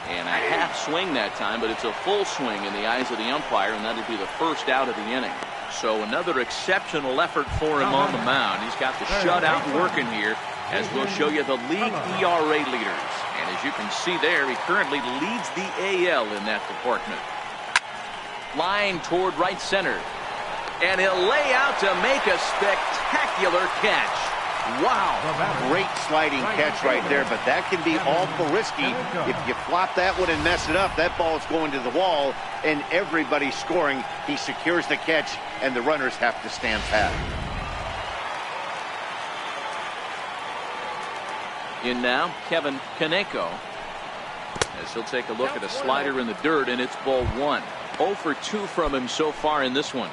And a half swing that time, but it's a full swing in the eyes of the umpire, and that'll be the first out of the inning. So another exceptional effort for him on the mound. He's got the shutout working here, as we'll show you the league ERA leaders. And as you can see there, he currently leads the AL in that department. Line toward right center. And he'll lay out to make a spectacular catch. Wow. Great sliding catch right there, but that can be awful risky. If you flop that one and mess it up, that ball's going to the wall, and everybody's scoring. He secures the catch, and the runners have to stand pat. In now, Kevin Kaneko. As he'll take a look at a slider in the dirt, and it's ball 1. 0 for 2 from him so far in this one.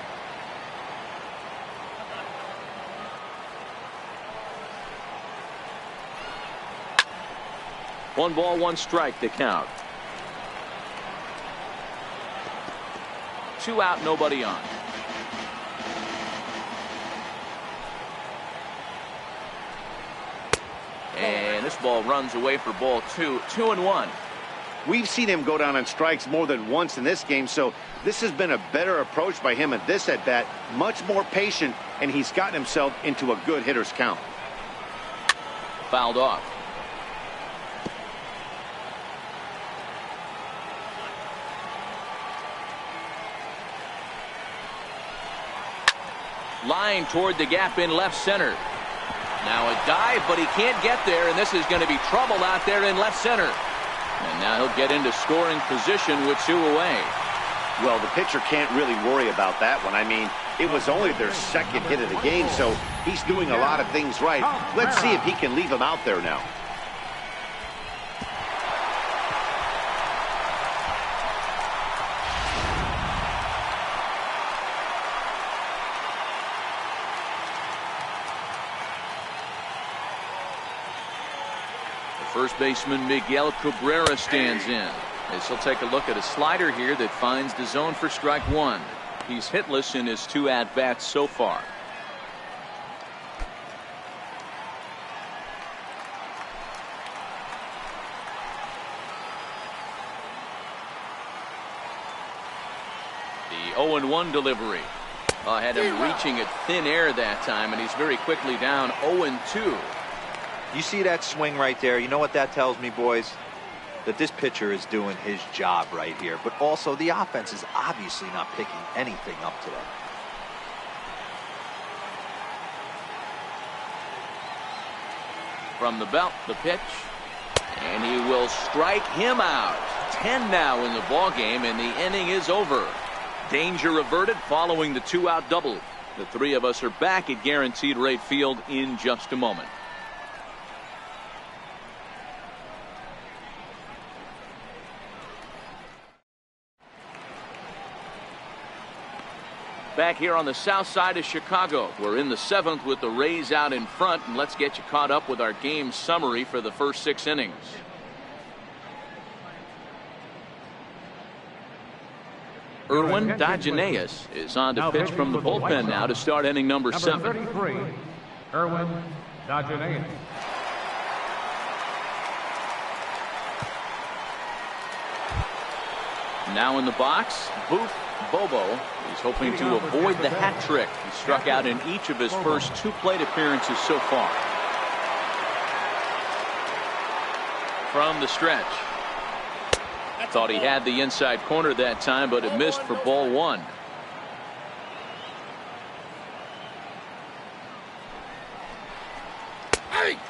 One ball, one strike to count. 2 out, nobody on. And this ball runs away for ball 2. 2-1. We've seen him go down on strikes more than once in this game, so this has been a better approach by him at this at-bat. Much more patient, and he's gotten himself into a good hitter's count. Fouled off. Line toward the gap in left center. Now a dive, but he can't get there, and this is going to be trouble out there in left center. And now he'll get into scoring position with 2 away. Well, the pitcher can't really worry about that one. I mean, it was only their second hit of the game, so he's doing a lot of things right. Let's see if he can leave him out there now. First baseman Miguel Cabrera stands in as he'll take a look at a slider here that finds the zone for strike 1. He's hitless in his 2 at-bats so far. The 0-1 delivery. Had him reaching at thin air that time, and he's very quickly down 0-2. You see that swing right there? You know what that tells me, boys? That this pitcher is doing his job right here. But also, the offense is obviously not picking anything up today. From the belt, the pitch. And he will strike him out. 10 now in the ball game, and the inning is over. Danger averted following the 2-out double. The 3 of us are back at Guaranteed Rate Field in just a moment. Back here on the south side of Chicago. We're in the 7th with the Rays out in front, and let's get you caught up with our game summary for the first 6 innings. Erwin Dageneas is on to pitch from the bullpen now to start inning number 7. 33, Erwin Dageneas. Now in the box, Booth Bobo. He's hoping to avoid the hat trick. He struck out in each of his first 2 plate appearances so far. From the stretch. Thought he had the inside corner that time, but it missed for ball 1.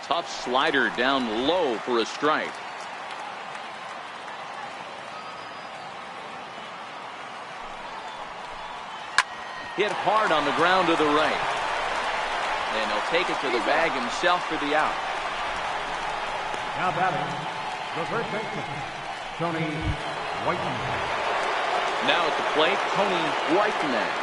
Tough slider down low for a strike. Hit hard on the ground to the right. And he'll take it to the bag himself for the out. Now batting, the first baseman, Tony Whitenack. Now at the plate, Tony Whitenack.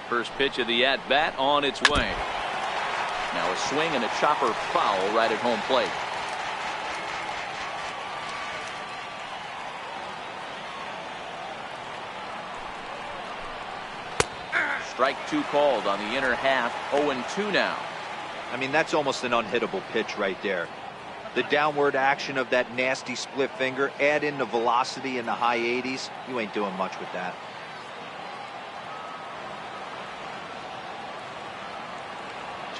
First pitch of the at-bat on its way. Now a swing and a chopper foul right at home plate. Strike 2 called on the inner half. 0-2 now. I mean, that's almost an unhittable pitch right there. The downward action of that nasty split finger, add in the velocity in the high 80s, you ain't doing much with that.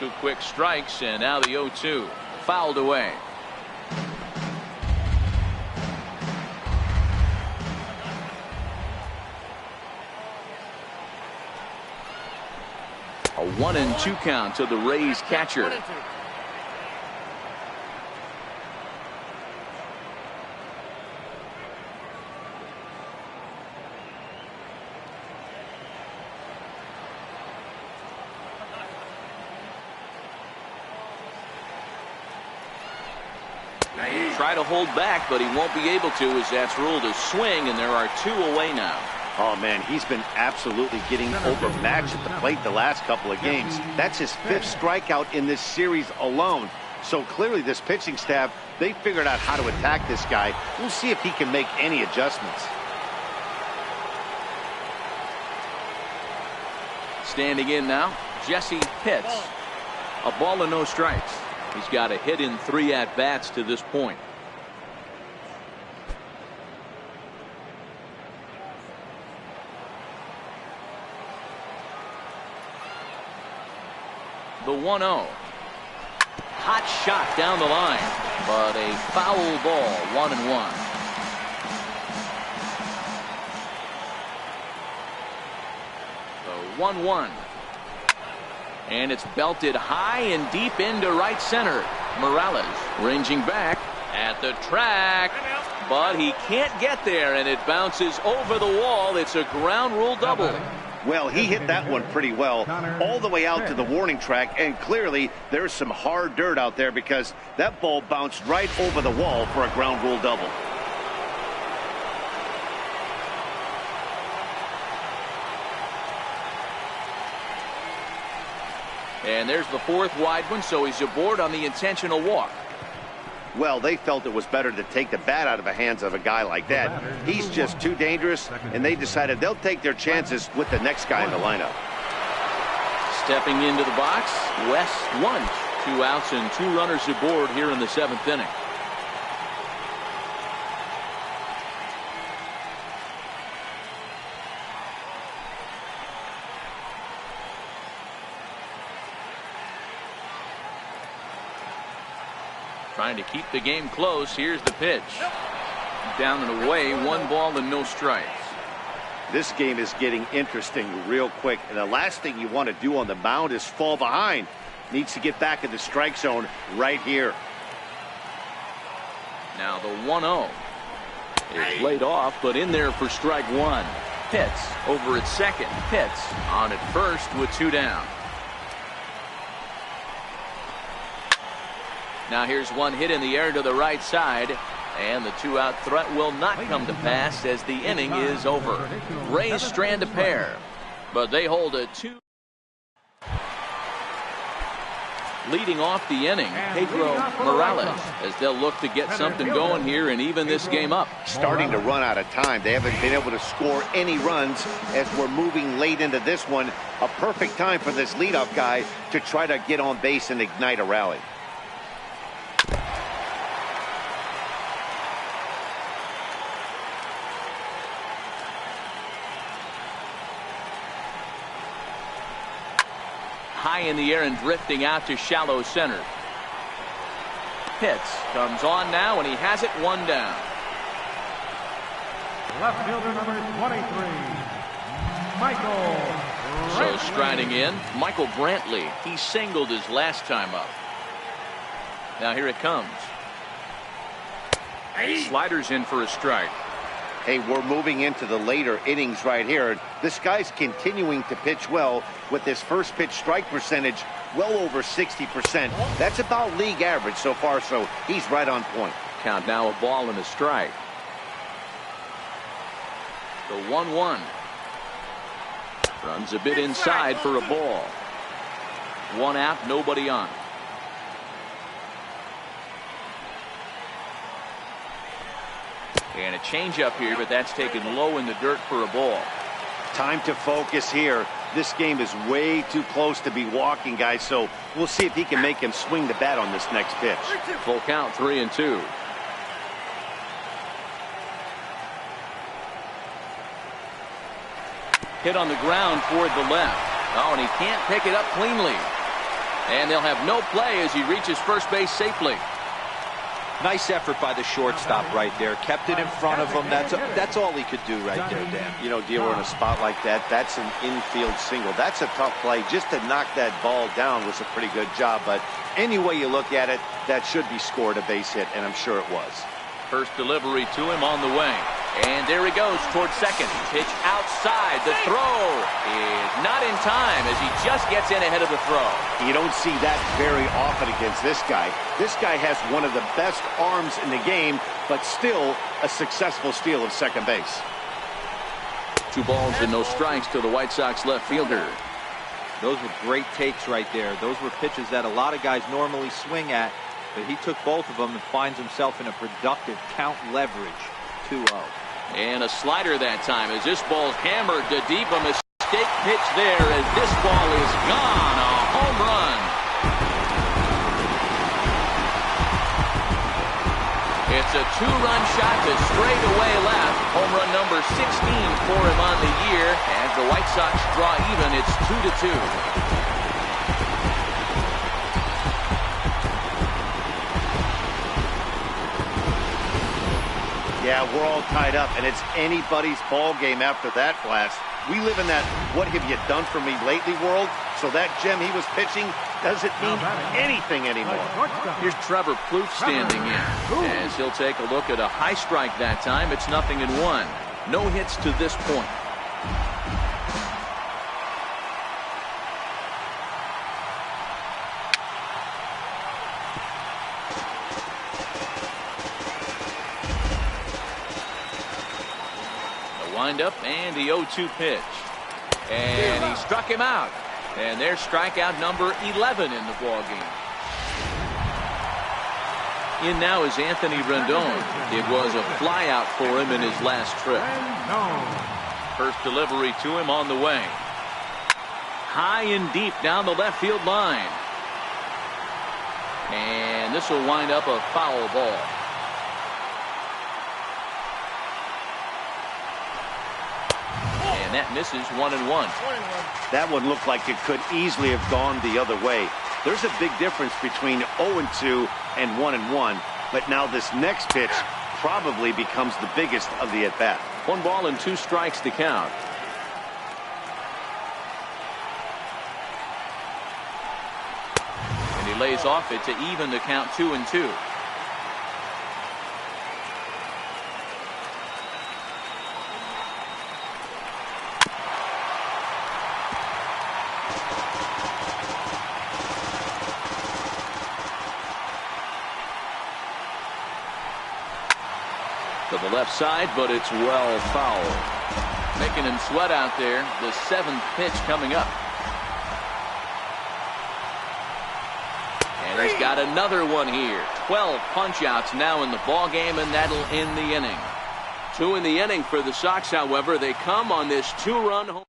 2 quick strikes, and now the 0-2. Fouled away. A 1-2 count to the Rays catcher. Try to hold back, but he won't be able to, as that's ruled a swing, and there are 2 away now. Oh, man, he's been absolutely getting overmatched at the plate the last couple of games. That's his 5th strikeout in this series alone. So clearly this pitching staff, they figured out how to attack this guy. We'll see if he can make any adjustments. Standing in now, Jesse Pitts. A ball and no strikes. He's got a hit in 3 at-bats to this point. The 1-0. Hot shot down the line, but a foul ball, 1-1. The 1-1. And it's belted high and deep into right center. Morales ranging back at the track, but he can't get there, and it bounces over the wall. It's a ground rule double. Well, he hit that one pretty well all the way out to the warning track, and clearly there's some hard dirt out there because that ball bounced right over the wall for a ground rule double. And there's the 4th wide one, so he's aboard on the intentional walk. Well, they felt it was better to take the bat out of the hands of a guy like that. He's just too dangerous, and they decided they'll take their chances with the next guy in the lineup. Stepping into the box, Wes Wundt. 2 outs and 2 runners aboard here in the 7th inning. Trying to keep the game close. Here's the pitch. Down and away, 1 ball and no strikes. This game is getting interesting real quick, and the last thing you want to do on the mound is fall behind. Needs to get back in the strike zone right here. Now the 1-0 is laid off, but in there for strike 1. Pitts over at second. Pitts on at first with 2 down. Now here's one hit in the air to the right side, and the 2-out threat will not come to pass as the inning is over. Rays strand a pair, but they hold a 2. Leading off the inning, Pedro Morales, as they'll look to get something going here and even this game up. Starting to run out of time. They haven't been able to score any runs as we're moving late into this one. A perfect time for this leadoff guy to try to get on base and ignite a rally. High in the air and drifting out to shallow center. Pitts comes on now, and he has it 1 down. Left fielder number 23, Michael Brantley. So striding in, Michael Brantley. He singled his last time up. Now here it comes. Sliders in for a strike. Hey, we're moving into the later innings right here. This guy's continuing to pitch well with his first pitch strike percentage well over 60%. That's about league average so far, so he's right on point. Count now a ball and a strike. The 1-1. Runs a bit inside for a ball. 1 out, nobody on. And a changeup here, but that's taken low in the dirt for a ball. Time to focus here. This game is way too close to be walking, guys, so we'll see if he can make him swing the bat on this next pitch. Full count, 3-2. Hit on the ground toward the left. Oh, and he can't pick it up cleanly. And they'll have no play as he reaches first base safely. Nice effort by the shortstop right there. Kept it in front of him. That's all he could do right there, Dan. You know, Dero, in a spot like that, that's an infield single. That's a tough play. Just to knock that ball down was a pretty good job. But any way you look at it, that should be scored a base hit, and I'm sure it was. First delivery to him on the way. And there he goes towards second. Pitch outside. The throw is not in time as he just gets in ahead of the throw. You don't see that very often against this guy. This guy has one of the best arms in the game, but still a successful steal of second base. 2 balls and no strikes to the White Sox left fielder. Those were great takes right there. Those were pitches that a lot of guys normally swing at, but he took both of them and finds himself in a productive count leverage. 2-0. And a slider that time as this ball's hammered to deep. A mistake pitch there as this ball is gone. A home run. It's a 2-run shot to straightaway left. Home run number 16 for him on the year. As the White Sox draw even, it's 2-2. Yeah, we're all tied up, and it's anybody's ball game after that blast. We live in that what have you done for me lately world, so that gem he was pitching doesn't mean anything anymore. Here's Trevor Plouffe standing in as he'll take a look at a high strike that time. It's 0-1. No hits to this point. Up and the 0-2 pitch, and he struck him out, and there's strikeout number 11 in the ball game. In now is Anthony Rendon. It was a flyout for him in his last trip. First delivery to him on the way, high and deep down the left field line, and this will wind up a foul ball. And that misses 1-1. That one looked like it could easily have gone the other way. There's a big difference between 0-2 and 1-1. But now this next pitch probably becomes the biggest of the at-bat. 1 ball and 2 strikes to count. And he lays off it to even the count 2-2. To the left side, but it's well fouled. Making him sweat out there. The 7th pitch coming up. And he's got another one here. 12 punch-outs now in the ball game, and that'll end the inning. 2 in the inning for the Soxs, however. They come on this 2-run home.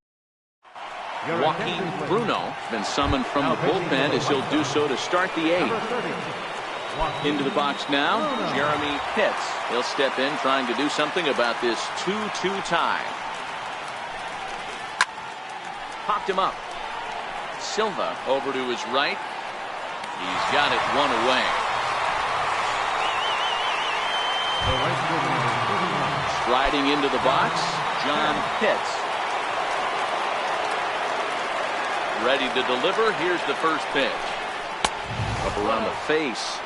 Joaquin Bruno been summoned from the bullpen as he'll do so to start the 8th. Into the box now, Jeremy Pitts. He'll step in trying to do something about this 2-2 tie. Popped him up. Silva over to his right. He's got it 1 away. Striding into the box, John Pitts. Ready to deliver. Here's the first pitch. Up around the face.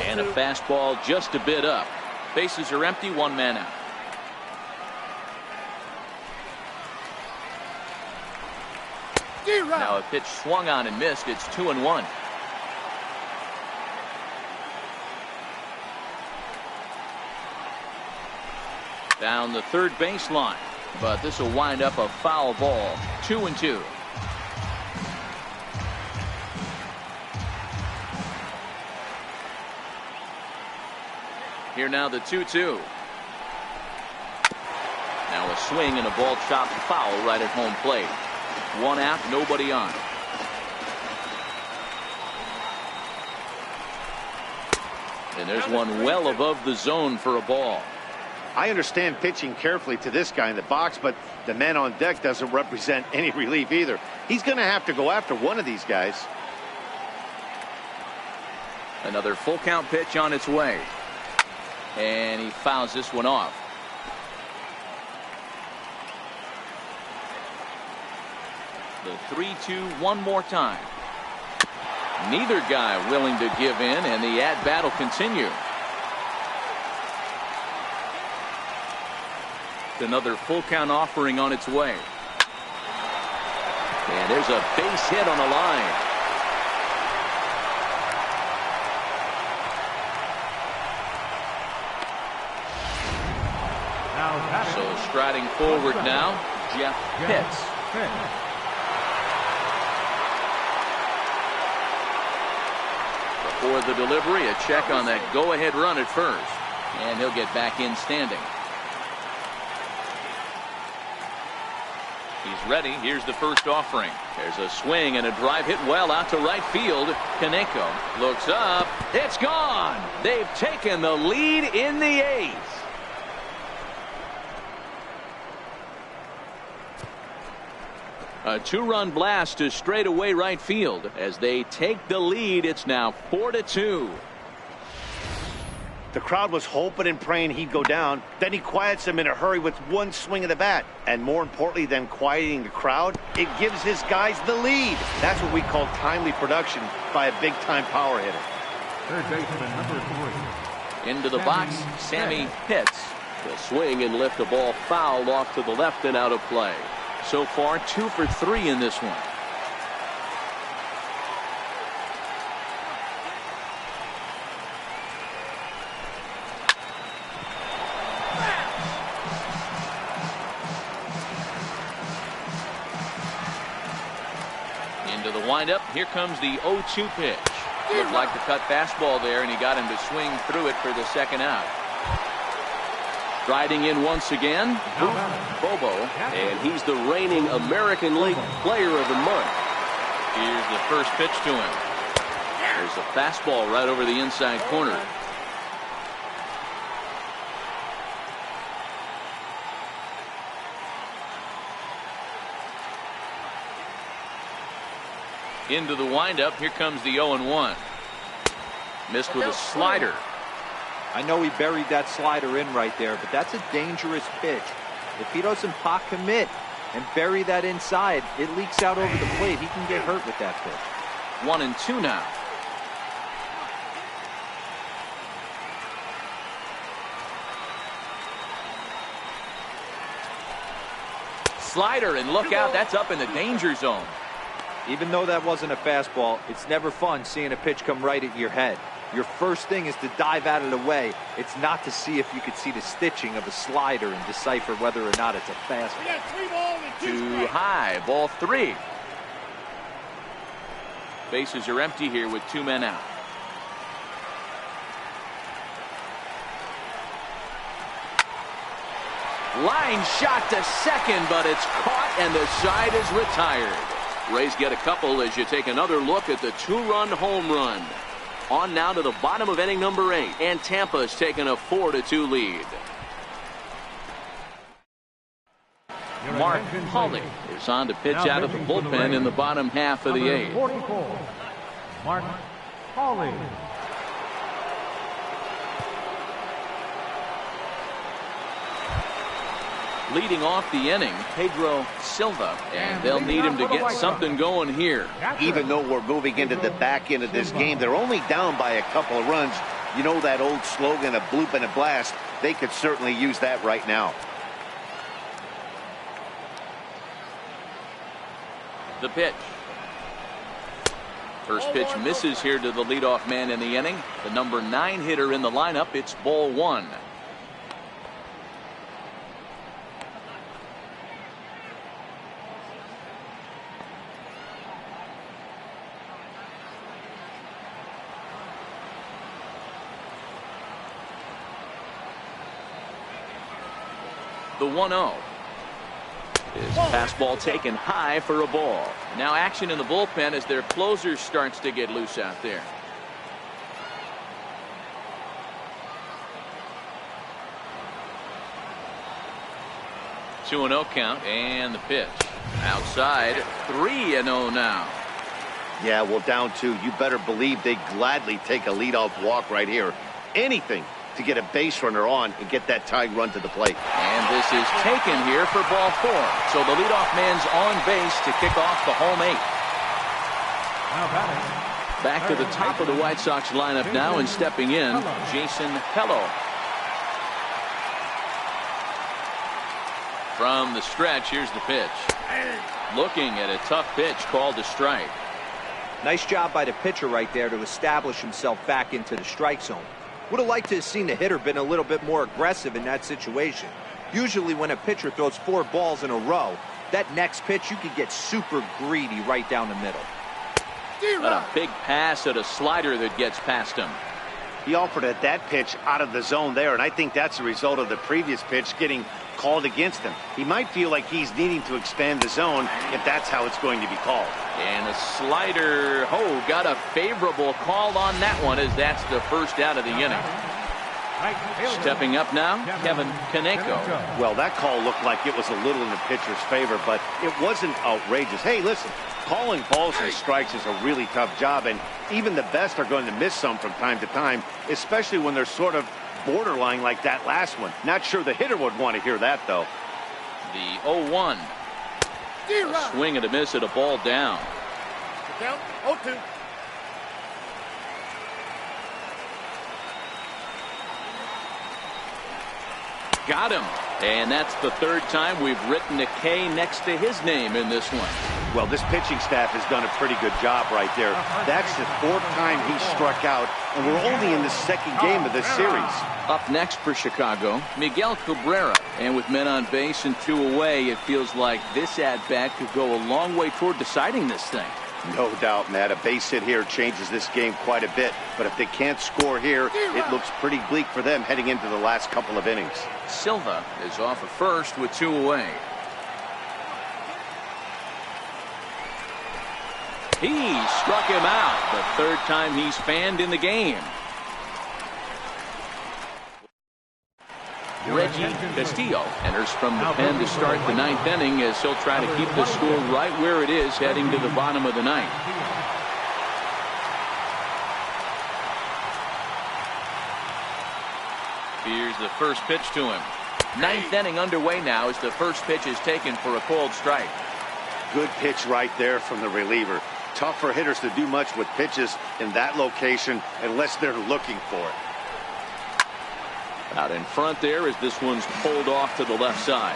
And a fastball just a bit up. Bases are empty, 1 man out. Now a pitch swung on and missed. It's 2-1. Down the third baseline, but this will wind up a foul ball. 2-2. Here now the 2-2. Now a swing and a ball chopped foul right at home plate. 1 out, nobody on. And there's one well above the zone for a ball. I understand pitching carefully to this guy in the box, but the man on deck doesn't represent any relief either. He's going to have to go after one of these guys. Another full count pitch on its way. And he fouls this one off. The 3-2 one more time. Neither guy willing to give in, and the at-bat will continue. Another full count offering on its way. And there's a base hit on the line. So striding forward now, Jeff Pitts. Before the delivery, a check on that go-ahead run at first. And he'll get back in standing. He's ready. Here's the first offering. There's a swing and a drive hit well out to right field. Kaneko looks up. It's gone. They've taken the lead in the eighth. A two-run blast to straightaway right field. As they take the lead, it's now 4-2. The crowd was hoping and praying he'd go down. Then he quiets them in a hurry with one swing of the bat. And more importantly than quieting the crowd, it gives his guys the lead. That's what we call timely production by a big-time power hitter. Third baseman, number 3. Into the box, Sammy Pitts. The swing and lift a ball foul off to the left and out of play. So far, 2 for 3 in this one. Into the windup. Here comes the 0-2 pitch. Looked like the cut fastball there, and he got him to swing through it for the second out. Riding in once again, Bobo, and he's the reigning American League Player of the Month. Here's the first pitch to him. There's a fastball right over the inside corner. Into the windup. Here comes the 0-1. Missed with a slider. I know he buried that slider in right there, but that's a dangerous pitch. If he doesn't pot commit and bury that inside, it leaks out over the plate. He can get hurt with that pitch. 1-2 now. Slider, and look out, that's up in the danger zone. Even though that wasn't a fastball, it's never fun seeing a pitch come right at your head. Your first thing is to dive out of the way. It's not to see if you could see the stitching of a slider and decipher whether or not it's a fastball. Too high, ball 3. Bases are empty here with 2 men out. Line shot to second, but it's caught and the side is retired. Rays get a couple as you take another look at the 2-run home run. On now to the bottom of inning number 8, and Tampa's taken a 4-2 lead. Mark Hawley is on to pitch out of the bullpen in the bottom half of the 8th. 44, Mark Hawley. Leading off the inning, Pedro Silva, and they'll need him to get something going here. Even though we're moving into the back end of this game, they're only down by a couple of runs. You know that old slogan, a bloop and a blast. They could certainly use that right now. The pitch. First pitch misses here to the leadoff man in the inning. The number 9 hitter in the lineup. It's ball 1. The 1-0. His fastball taken high for a ball. Now action in the bullpen as their closer starts to get loose out there. 2-0 count, and the pitch. Outside, 3-0 now. Yeah, well, down 2. You better believe they gladly take a leadoff walk right here. Anything to get a base runner on and get that tying run to the plate. And this is taken here for ball 4. So the leadoff man's on base to kick off the home 8. Back to the top of the White Sox lineup now, and stepping in, Jason Hello. From the stretch, here's the pitch. Looking at a tough pitch called a strike. Nice job by the pitcher right there to establish himself back into the strike zone. Would have liked to have seen the hitter been a little bit more aggressive in that situation. Usually when a pitcher throws 4 balls in a row, that next pitch you could get super greedy right down the middle. But a big pass at a slider that gets past him. He offered at that pitch out of the zone there, and I think that's a result of the previous pitch getting called against him. He might feel like he's needing to expand the zone if that's how it's going to be called. And a slider, got a favorable call on that one, as that's the first out of the inning. Stepping up now, Kevin Kaneko. Well, that call looked like it was a little in the pitcher's favor, but it wasn't outrageous. Hey, listen, calling balls and strikes is a really tough job, and even the best are going to miss some from time to time, especially when they're sort of borderline like that last one. Not sure the hitter would want to hear that, though. The 0-1. A swing and a miss at a ball down. Down 0-2. Got him. And that's the 3rd time we've written a K next to his name in this one. Well, this pitching staff has done a pretty good job right there. That's the 4th time he struck out, and we're only in the 2nd game of this series. Up next for Chicago, Miguel Cabrera. And with men on base and 2 away, it feels like this at-bat could go a long way toward deciding this thing. No doubt, Matt. A base hit here changes this game quite a bit. But if they can't score here, it looks pretty bleak for them heading into the last couple of innings. Silva is off at first with 2 away. He struck him out. The 3rd time he's fanned in the game. Reggie Castillo enters from the pen to start the 9th inning, as he'll try to keep the score right where it is heading to the bottom of the 9th. Here's the first pitch to him. 9th inning underway now as the first pitch is taken for a cold strike. Good pitch right there from the reliever. Tough for hitters to do much with pitches in that location unless they're looking for it. Out in front there as this one's pulled off to the left side.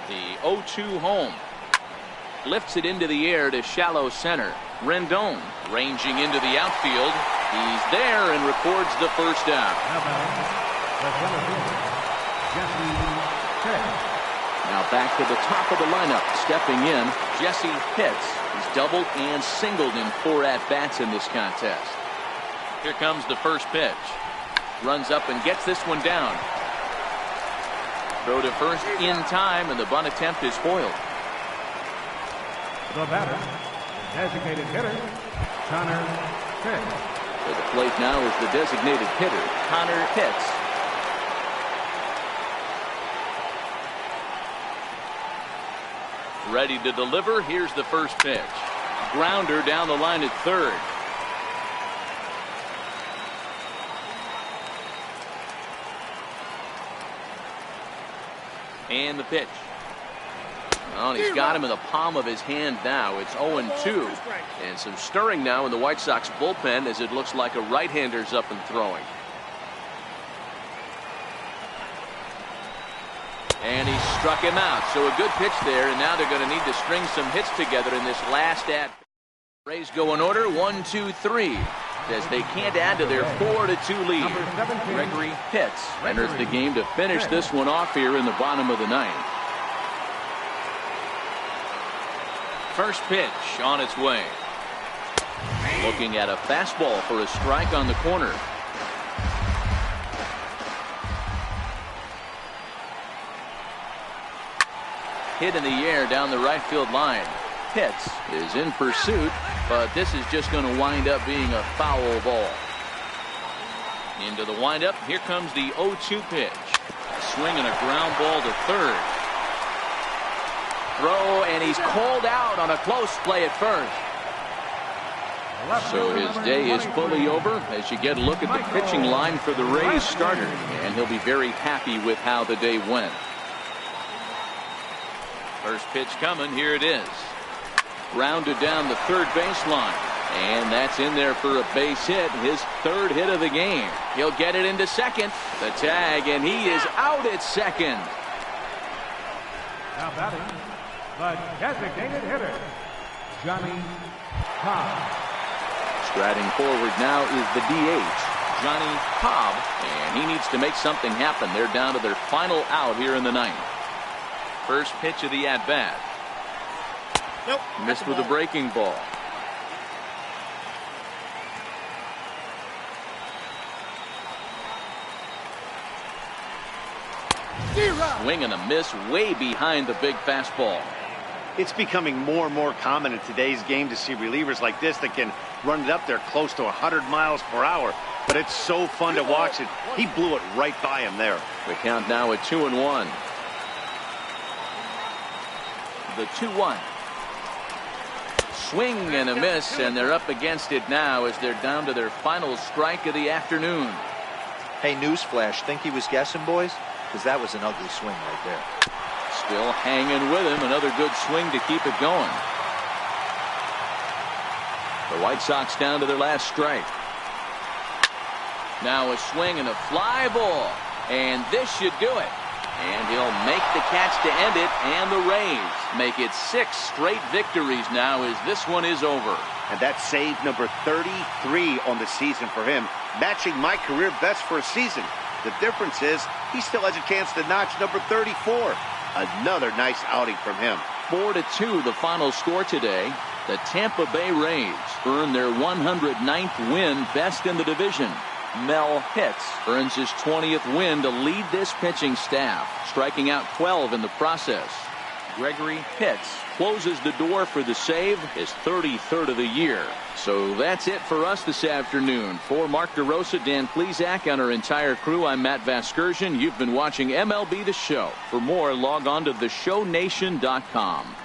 The 0-2 home. Lifts it into the air to shallow center. Rendon ranging into the outfield. He's there and records the first out. Now back to the top of the lineup. Stepping in, Jesse Pitts. He's doubled and singled in 4 at-bats in this contest. Here comes the first pitch. Runs up and gets this one down. Throw to first in time, and the bunt attempt is foiled. The batter, designated hitter, Connor Pitts. To the plate now is the designated hitter, Connor Pitts. Ready to deliver. Here's the first pitch. Grounder down the line at 3rd. And the pitch. Well, he's got him in the palm of his hand now. It's 0-2. And some stirring now in the White Sox bullpen, as it looks like a right-hander's up and throwing. And he struck him out. So a good pitch there, and now they're going to need to string some hits together in this last at. Rays go in order, 1, 2, 3. As they can't add to their 4-2 lead. Gregory Pitts enters the game to finish this one off here in the bottom of the 9th. First pitch on its way. Looking at a fastball for a strike on the corner. Hit in the air down the right field line. Pitts is in pursuit, but this is just going to wind up being a foul ball. Into the windup. Here comes the 0-2 pitch. Swinging a ground ball to third. Throw, and he's called out on a close play at first. So his day is fully over as you get a look at the pitching line for the Rays starter, and he'll be very happy with how the day went. First pitch coming. Here it is. Grounded down the third baseline, and that's in there for a base hit, his third hit of the game. He'll get it into second. The tag, and he is out at second. Now batting, the designated hitter, Johnny Cobb. Striding forward now is the DH, Johnny Cobb, and he needs to make something happen. They're down to their final out here in the ninth. First pitch of the at-bat. Nope. Missed with a breaking ball. Swing and a miss way behind the big fastball. It's becoming more and more common in today's game to see relievers like this that can run it up there close to 100 miles per hour. But it's so fun to watch it. He blew it right by him there. The count now at 2-1. The 2-1. Swing and a miss, and they're up against it now as they're down to their final strike of the afternoon. Hey, newsflash, think he was guessing, boys? Because that was an ugly swing right there. Still hanging with him. Another good swing to keep it going. The White Sox down to their last strike. Now a swing and a fly ball. And this should do it. And he'll make the catch to end it. And the Rays make it 6 straight victories now as this one is over. And that's save number 33 on the season for him, matching my career best for a season. The difference is he still has a chance to notch number 34. Another nice outing from him. 4-2 the final score today. The Tampa Bay Rays earn their 109th win, best in the division. Mel Pitts earns his 20th win to lead this pitching staff, striking out 12 in the process. Gregory Pitts closes the door for the save, his 33rd of the year. So that's it for us this afternoon. For Mark DeRosa, Dan Plesac, and our entire crew, I'm Matt Vasgersian. You've been watching MLB The Show. For more, log on to theshownation.com.